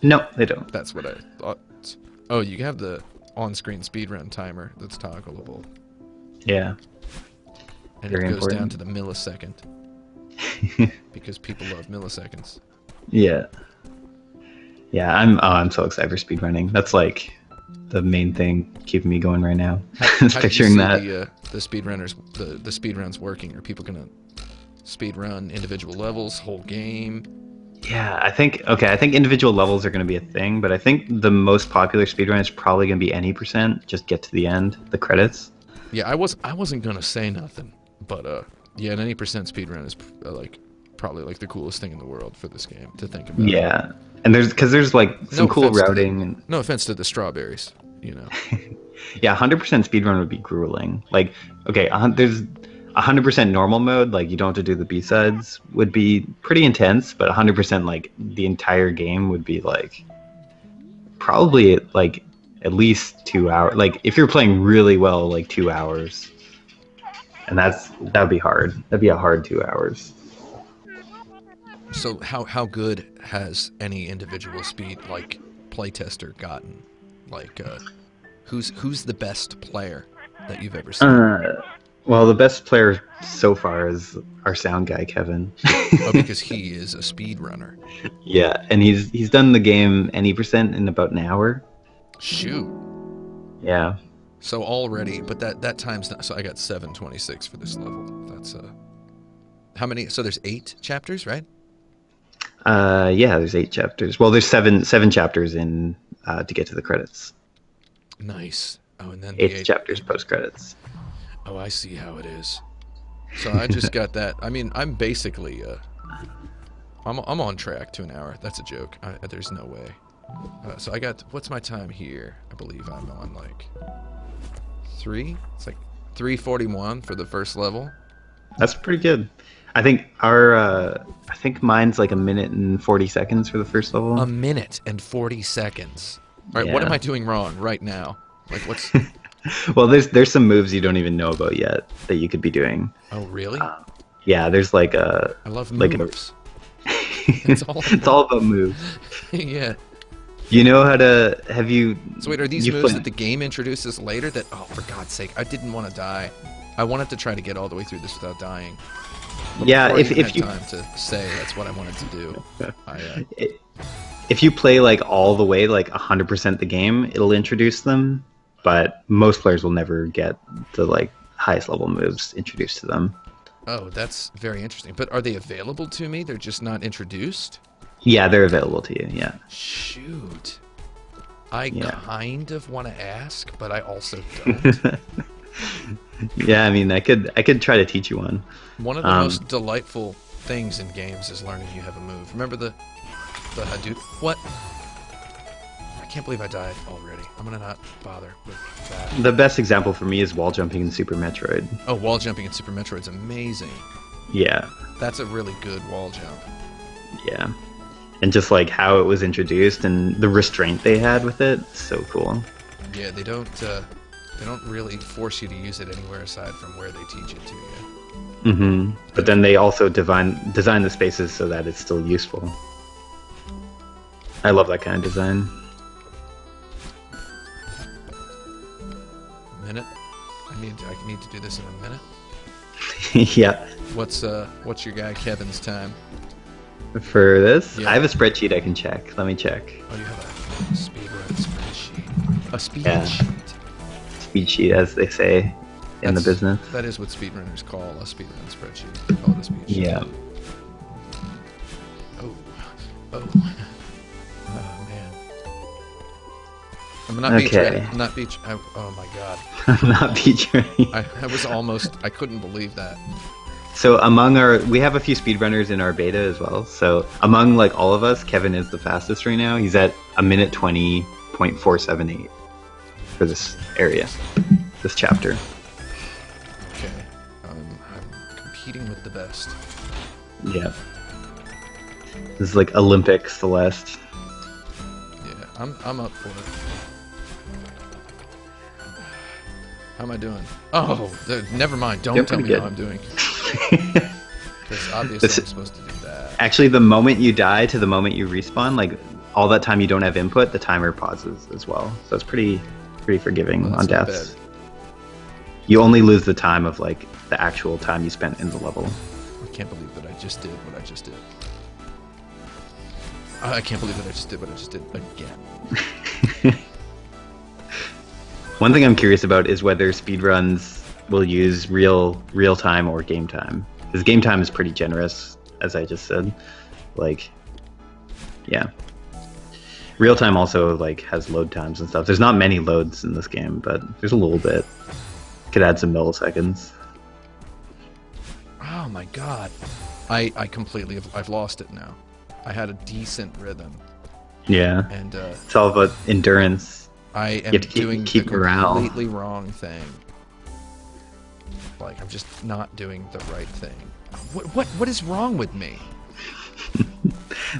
No, they don't. That's what I thought. Oh, you have the on-screen speedrun timer that's toggleable, Yeah, and very it goes down important. to the millisecond because people love milliseconds. Yeah, yeah. I'm so excited for speedrunning. That's like the main thing keeping me going right now. Is How do you picturing see that. the speedrunners, the speedruns working? Are people gonna speedrun individual levels, whole game? Yeah, I think individual levels are going to be a thing, but I think the most popular speedrun is probably going to be any percent. Just get to the end, the credits. Yeah, I wasn't gonna say nothing, but yeah, an 80% speedrun is like probably like the coolest thing in the world for this game to think about. Yeah, and there's like some No cool offense routing. And no offense to the strawberries, you know. yeah, 100% speedrun would be grueling. Like, okay, there's 100% normal mode, like you don't have to do the B-sides, would be pretty intense, but 100% like the entire game would be like probably like at least 2 hours. Like if you're playing really well, like 2 hours, and that'd be hard. That'd be a hard 2 hours. So how good has any individual speed like playtester gotten? Like who's the best player that you've ever seen? Well, the best player so far is our sound guy, Kevin. Oh, because he is a speedrunner. Yeah, and he's done the game any percent in about an hour. Shoot. Yeah. So already, but that time's not. So I got 726 for this level. That's how many? So there's 8 chapters, right? Yeah, there's 8 chapters. Well, there's seven chapters in to get to the credits. Nice. Oh, and then the 8 chapters post credits. Oh, I see how it is. So I just got that. I mean, I'm basically I'm on track to an hour. That's a joke. There's no way. So I got, what's my time here? I believe I'm on like 3. It's like 3:41 for the first level. That's pretty good. I think I think mine's like 1 minute and 40 seconds for the first level. 1 minute and 40 seconds. All right, what Yeah. am I doing wrong right now? Like what's? Well, there's some moves you don't even know about yet that you could be doing. Oh, really? Yeah, there's like a I love like moves. it's all about moves. Yeah. You know how to have you? So wait, are these you've moves played- that the game introduces later that, oh, for God's sake, I didn't want to die. I wanted to try to get all the way through this without dying. But Yeah, before I even if had you time to say that's what I wanted to do, I, if you play like all the way, like 100% the game, it'll introduce them. But most players will never get the like highest level moves introduced to them. oh, that's very interesting. But are they available to me? They're just not introduced? Yeah, they're available to you. Yeah. Shoot. I Yeah. kind of want to ask, but I also don't. Yeah, I mean, I could try to teach you one. One of the most delightful things in games is learning you have a move. Remember the Hadouken? What? I can't believe I died already. I'm gonna not bother with that. The best example for me is wall jumping in Super Metroid. Oh, wall jumping in Super Metroid's amazing. Yeah, That's a really good wall jump. yeah, and just like how it was introduced and the restraint they had with it, so cool. Yeah, they don't really force you to use it anywhere aside from where they teach it to you. Hmm. But then they also design the spaces so that it's still useful. I love that kind of design. Minute? I need to do this in a minute. Yeah. What's your guy Kevin's time? For this, Yeah. I have a spreadsheet I can check. Let me check. Oh, you have a speedrun spreadsheet. A speed Yeah. sheet. Speed sheet, as they say in the That's- business. That is what speedrunners call a speedrun spreadsheet. They call it a speed sheet. Yeah. Oh, man. I'm not beach Okay. ready. I'm not beach. Oh my god. Not beach ready. I was almost. I couldn't believe that. So we have a few speedrunners in our beta as well. So among like all of us, Kevin is the fastest right now. He's at 1:20.478 for this area, this chapter. Okay. I'm competing with the best. Yeah. This is like Olympic Celeste. Yeah, I'm up for it. How am I doing? Oh, never mind. Don't You're tell me pretty how good. I'm doing. Because obviously This- I'm supposed to do that. Actually, the moment you die to the moment you respawn, like all that time you don't have input, the timer pauses as well. So it's pretty forgiving Well, on that's not deaths. bad. You only lose the time of like the actual time you spent in the level. I can't believe that I just did what I just did. I can't believe that I just did what I just did again. One thing I'm curious about is whether speedruns will use real time or game time. Because game time is pretty generous, as I just said. Like, yeah. Real time also like has load times and stuff. There's not many loads in this game, but there's a little bit. Could add some milliseconds. Oh my god. I completely I've lost it now. I had a decent rhythm, Yeah. and It's all about endurance. I am You have to doing keep the morale. completely wrong thing. Like I'm just not doing the right thing. What is wrong with me?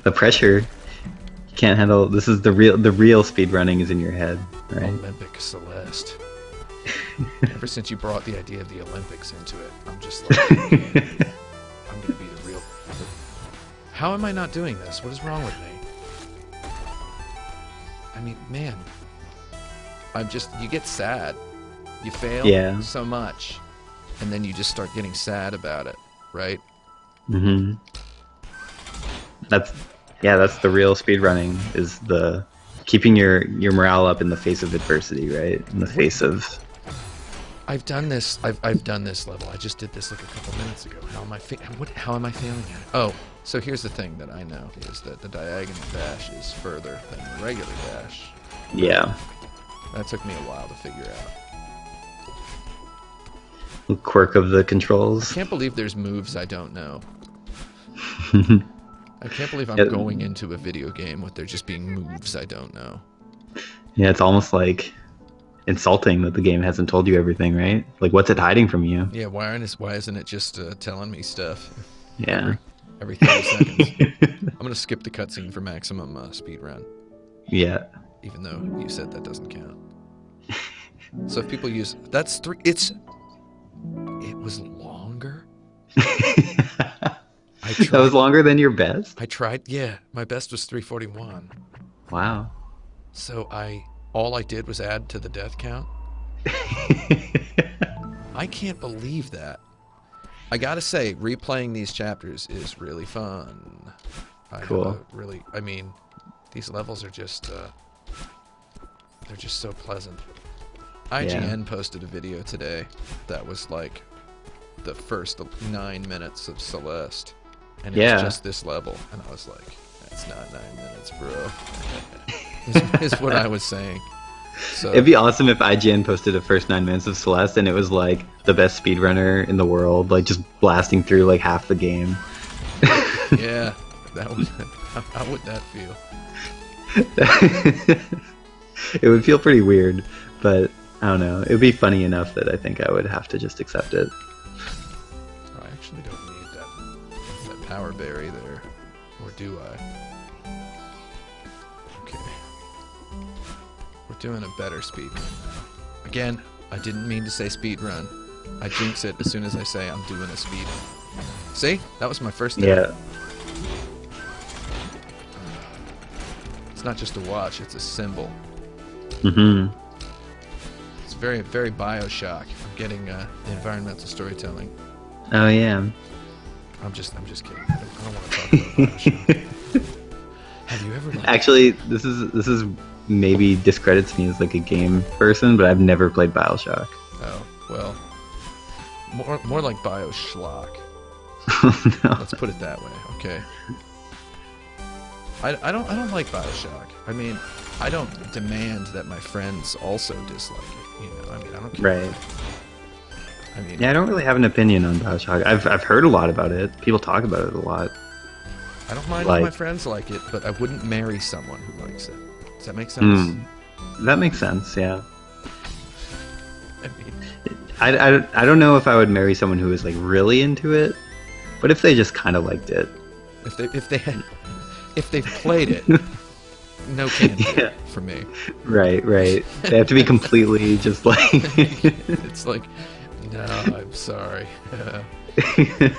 The pressure. You can't handle. This is the real speed running is in your head, right? Olympic Celeste. Ever since you brought the idea of the Olympics into it, I'm just like, I'm gonna be the real. How am I not doing this? What is wrong with me? I mean, man, you get sad. You fail Yeah. so much, and then you just start getting sad about it, right? Mm-hmm. That's the real speed running is the keeping your morale up in the face of adversity, right? In the face of. I've done this. I've done this level. I just did this like a couple minutes ago. How am I failing at it? Oh, so here's the thing that I know is that the diagonal dash is further than the regular dash. Yeah. That took me a while to figure out. The quirk of the controls. I can't believe there's moves I don't know. I can't believe I'm going into a video game with there just being moves I don't know. Yeah, it's almost like insulting that the game hasn't told you everything, right? Like, what's it hiding from you? Yeah, why isn't it just telling me stuff? Yeah. Every 30 seconds. I'm gonna skip the cutscene for maximum speed run. Yeah. Even though you said that doesn't count. So if people use it was longer. That was longer than your best? I tried. Yeah, my best was 341. Wow. So all I did was add to the death count. I can't believe that. I gotta say, replaying these chapters is really fun. Cool. I mean, these levels are just, they're just so pleasant. IGN posted a video today that was like the first 9 minutes of Celeste. And it was just this level. And I was like, that's not 9 minutes, bro. is what I was saying. So it'd be awesome if IGN posted the first 9 minutes of Celeste and it was like the best speedrunner in the world, like just blasting through like half the game. Yeah, how would that feel? It would feel pretty weird, but I don't know. It would be funny enough that I think I would have to just accept it. I actually don't need that power berry there, or do I? Okay. We're doing a better speed run now. Again, I didn't mean to say speed run. I jinx it as soon as I say I'm doing a speed run. See? That was my first thing. Yeah. It's not just a watch, it's a symbol. Mm-hmm. It's very, very Bioshock. I'm getting environmental storytelling. Oh yeah. I'm just kidding. I don't want to talk about Bioshock. Have you ever? Actually, this is maybe discredits me as like a game person, but I've never played BioShock. Oh well, more like Bioschlock. No. Let's put it that way. Okay. I don't like Bioshock. I mean, I don't demand that my friends also dislike it. You know, I mean, I don't care. Right. I mean, Yeah, I don't really have an opinion on BioShock. I've heard a lot about it. People talk about it a lot. I don't mind like, if my friends like it, but I wouldn't marry someone who likes it. Does that make sense? That makes sense. Yeah. I mean, I don't know if I would marry someone who is like really into it, but if they just kind of liked it. if they've played it, no candy for me. Right. They have to be completely just like. It's like, no, I'm sorry.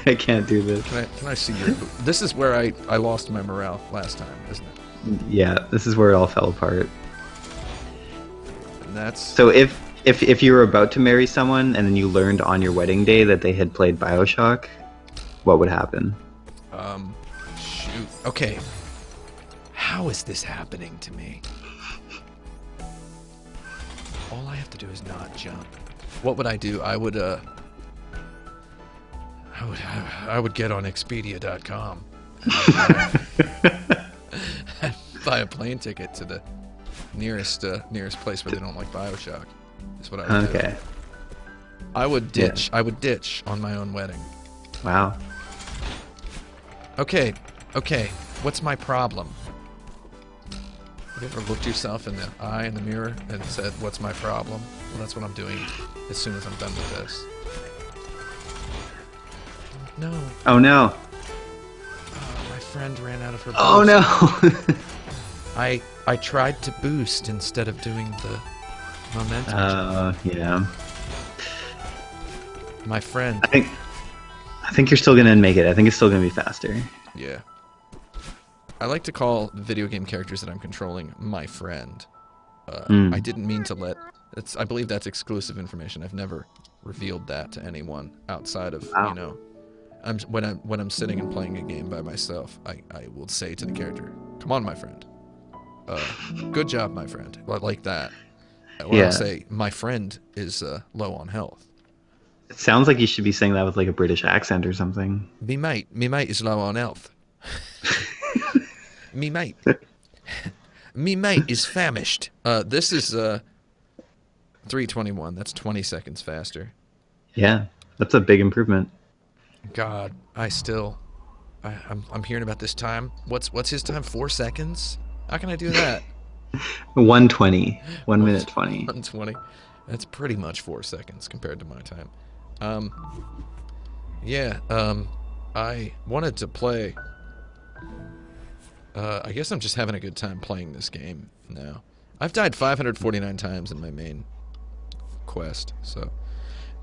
I can't do this. Can I see your? This is where I lost my morale last time, isn't it? Yeah, this is where it all fell apart. And that's So if you were about to marry someone and then you learned on your wedding day that they had played BioShock, what would happen? shoot. Okay. How is this happening to me? All I have to do is not jump. What would I do? I would get on Expedia.com. Buy a plane ticket to the nearest place where they don't like BioShock. Is what I would do. Okay. I would Yeah. ditch. I would ditch on my own wedding. Wow. Okay. What's my problem? Have you ever looked yourself in the eye in the mirror and said, "What's my problem?" Well, that's what I'm doing as soon as I'm done with this. No. Oh no. My friend ran out of her boost. Oh no. I tried to boost instead of doing the momentum. Yeah. My friend. I think you're still gonna make it. I think it's still gonna be faster. Yeah. I like to call video game characters that I'm controlling my friend. I didn't mean to let. I believe that's exclusive information. I've never revealed that to anyone outside of Wow. when I'm sitting and playing a game by myself. I will say to the character, "Come on, my friend. Good job, my friend." Like that. Or Yeah. I'll say, "My friend is low on health." It sounds like you should be saying that with like a British accent or something. Me mate is low on health. Me mate. Me mate is famished. This is 321. That's 20 seconds faster. Yeah, that's a big improvement. God, I'm hearing about this time. What's his time? 4 seconds? How can I do that? 120. 1 minute 20. 120. That's pretty much 4 seconds compared to my time. Yeah. I wanted to play. I guess I'm just having a good time playing this game now. I've died 549 times in my main quest, so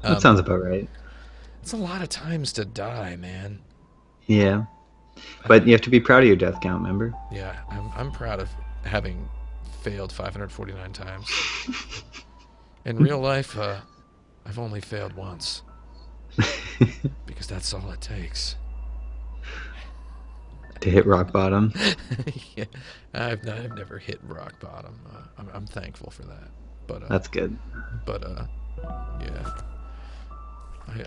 That sounds about right. it's a lot of times to die, man. Yeah. But you have to be proud of your death count, remember? Yeah, I'm proud of having failed 549 times. In real life, I've only failed once. Because that's all it takes. To hit rock bottom. Yeah, I've never hit rock bottom. I'm thankful for that. But That's good. Yeah.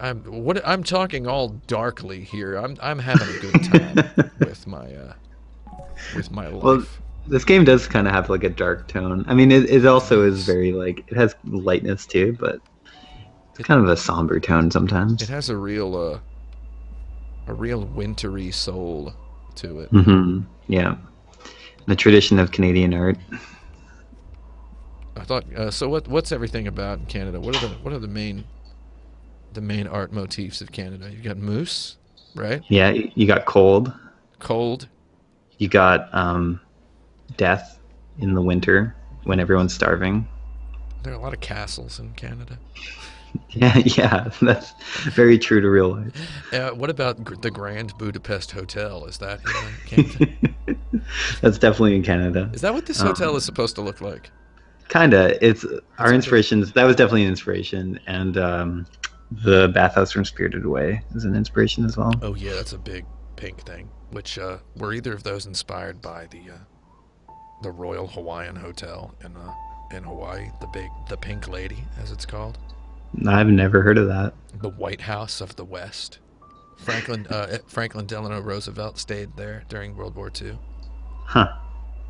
I'm talking all darkly here. I'm having a good time with my life. Well, this game does kind of have like a dark tone. I mean, it also is very like, it has lightness too, but it's kind of a somber tone sometimes. It has a real wintry soul to it. Yeah. The tradition of Canadian art. I thought. So what's everything about in Canada? What are the main art motifs of Canada? You got moose, right? Yeah, you got cold. Cold. You got death in the winter when everyone's starving. There are a lot of castles in Canada. Yeah, that's very true to real life. What about the Grand Budapest Hotel? Is that in Canada? That's definitely in Canada. Is that what this hotel is supposed to look like? Kinda. It's our inspirations. That was definitely an inspiration, and the bathhouse from Spirited Away is an inspiration as well. Oh yeah, that's a big pink thing. Which were either of those inspired by the Royal Hawaiian Hotel in Hawaii, the Pink Lady, as it's called? I've never heard of that. The White House of the West. Franklin Delano Roosevelt stayed there during World War II. Huh.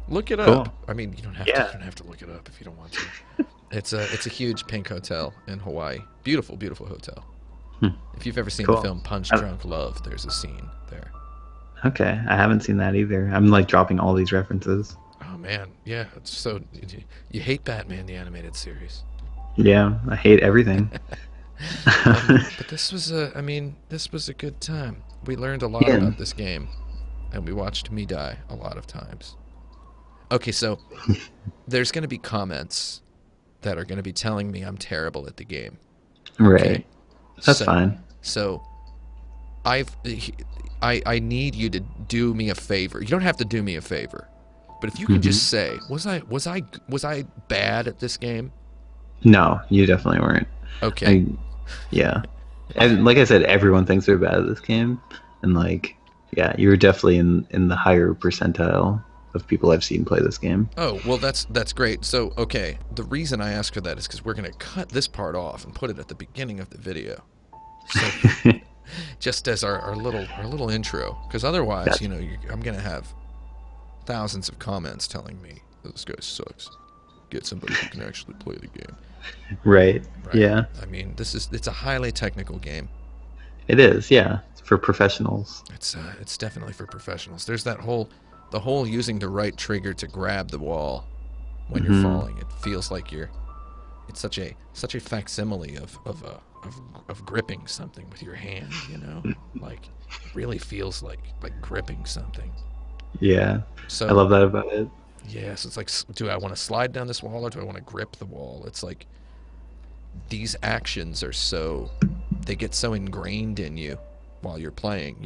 Look it Cool. up. I mean, you don't have to look it up if you don't want to. It's a huge pink hotel in Hawaii. Beautiful, beautiful hotel. If you've ever seen the Cool. film Punch Drunk Love, there's a scene there. Okay, I haven't seen that either. I'm like dropping all these references. Oh man, yeah. It's so you hate Batman the animated series. Yeah, I hate everything. But this was a good time. We learned a lot Yeah. about this game, and we watched me die a lot of times. Okay, so there's going to be comments that are going to be telling me I'm terrible at the game. Right. Okay? That's So- fine. So I need you to do me a favor. You don't have to do me a favor, But if you can Hmm. just say, was I bad at this game? No, you definitely weren't. Okay. I yeah. And like I said, everyone thinks they're bad at this game, and like yeah, you were definitely in the higher percentile of people I've seen play this game. Oh, well, that's great. So, okay, the reason I ask for that is because we're going to cut this part off and put it at the beginning of the video. So, just as our little intro, because otherwise, Gotcha. I'm going to have thousands of comments telling me that this guy sucks. Get somebody who can actually play the game, Right. right? Yeah. I mean, it's a highly technical game. It is. Yeah. It's for professionals. It's definitely for professionals. There's the whole using the right trigger to grab the wall when you're Hmm. falling. It feels like it's such a facsimile of gripping something with your hand. Like it really feels like gripping something. Yeah. I So love that about it. yes, it's like, do I want to slide down this wall or do I want to grip the wall? It's like these actions they get so ingrained in you while you're playing.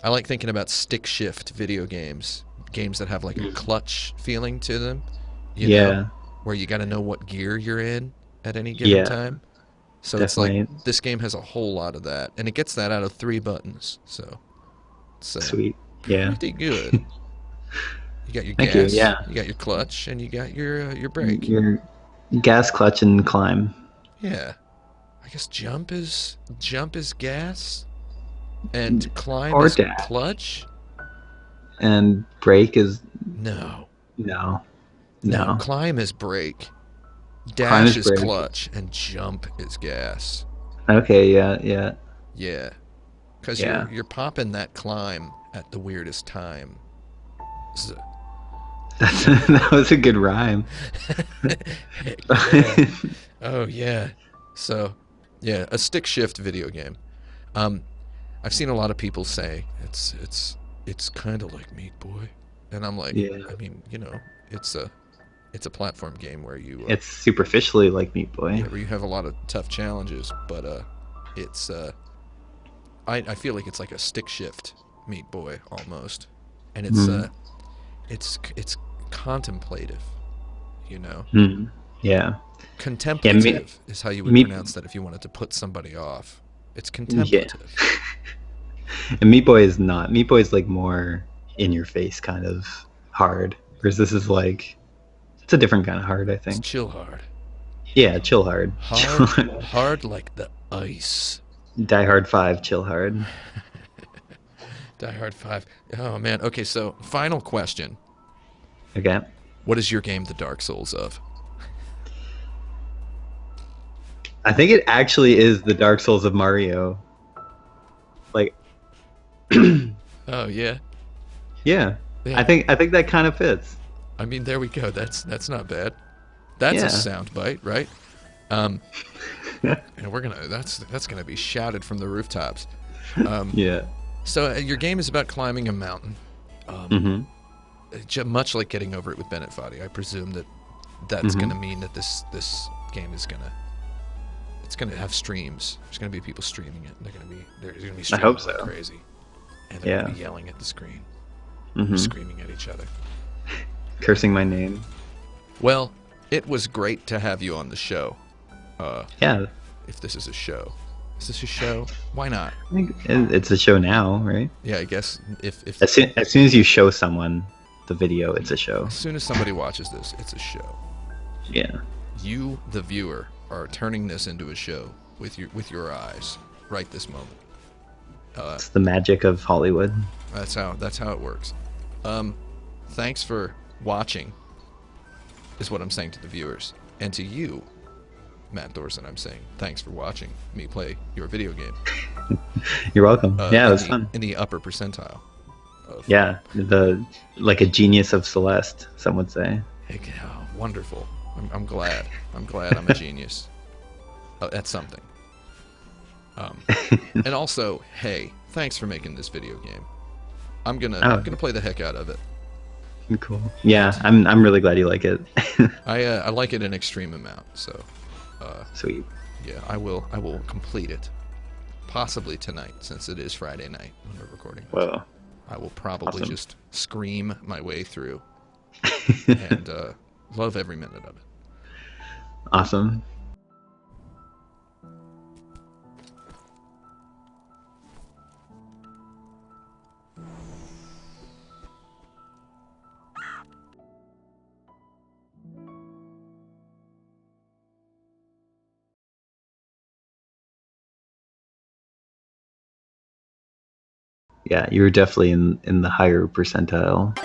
I like thinking about stick shift video games that have like a clutch feeling to them, you know, Yeah. where you got to know what gear you're in at any given Yeah. time. So it's like Definitely. this game has a whole lot of that, and it gets that out of 3 buttons. So it's Sweet. Yeah. pretty good. You got your Thank you. gas, Yeah. you got your clutch, and you got your brake. Your gas, clutch, and climb, Yeah, I guess jump is gas, and climb or is dash, clutch. and brake is No, no, no, no. climb is brake, Climb dash is is brake. clutch, and jump is gas. Okay. Yeah. Yeah. Yeah, because you're Yeah. you're popping that climb at the weirdest time. So, That's that was a good rhyme. heck yeah. Oh yeah. So, yeah, a stick shift video game. Um, I've seen a lot of people say it's kind of like Meat Boy, and I'm like, Yeah. I mean, it's a platform game where It's superficially like Meat Boy. where you have a lot of tough challenges, but it's I feel like it's like a stick shift Meat Boy almost, and Mm. it's contemplative, you know. Mm. Yeah. Yeah. Contemplative is how you would Meat. pronounce that if you wanted to put somebody off. It's Yeah. contemplative. And Meat Boy is not. Meat Boy is like more in your face kind of hard. Whereas this is like it's a different kind of hard, I It's think. chill hard. Yeah, chill hard. Hard, hard like the ice. Die Hard 5, chill hard. Die Hard 5. Oh, man. Okay, so final question. Okay. What is your game the Dark Souls of? I think it actually is the Dark Souls of Mario. Like Oh, yeah? yeah. Yeah. I think that kind of fits. I mean, there we go. That's not bad. That's a Yeah. sound bite, right? And that's gonna be shouted from the rooftops. Yeah. So your game is about climbing a mountain. Mhm. Much like getting over it with Bennett Foddy, I presume that's going to mean that this game is it's gonna have streams. There's gonna be people streaming it. They're gonna be I streaming hope like so. crazy, and they're Yeah. gonna be yelling at the screen, Mhm. screaming at each other. Cursing my name. Well, it was great to have you on the show. Uh, Yeah. if this is a show, is this a show? Why not? I think it's a show now, right? Yeah, I guess if As soon as you show someone the video, it's a show. as soon as somebody watches this, it's a show. Yeah. You, the viewer, are turning this into a show with your eyes right this moment. It's the magic of Hollywood. That's how it works. Thanks for watching, is what I'm saying to the viewers, and to you, Matt Thorson. I'm saying thanks for watching me play your video game. You're welcome. Yeah, it was in fun. in the upper percentile. Yeah, like a genius of Celeste, some would say. Oh, wonderful. I'm glad. I'm glad I'm a genius. That's something. And also, hey, thanks for making this video game. I'm gonna play the heck out of it. Cool. Yeah, I'm really glad you like it. I like it an extreme amount. So Sweet. yeah, I will complete it, possibly tonight, since it is Friday night when we're recording. Whoa. I will probably Awesome. just scream my way through and love every minute of it. Awesome. Yeah, you were definitely in the higher percentile.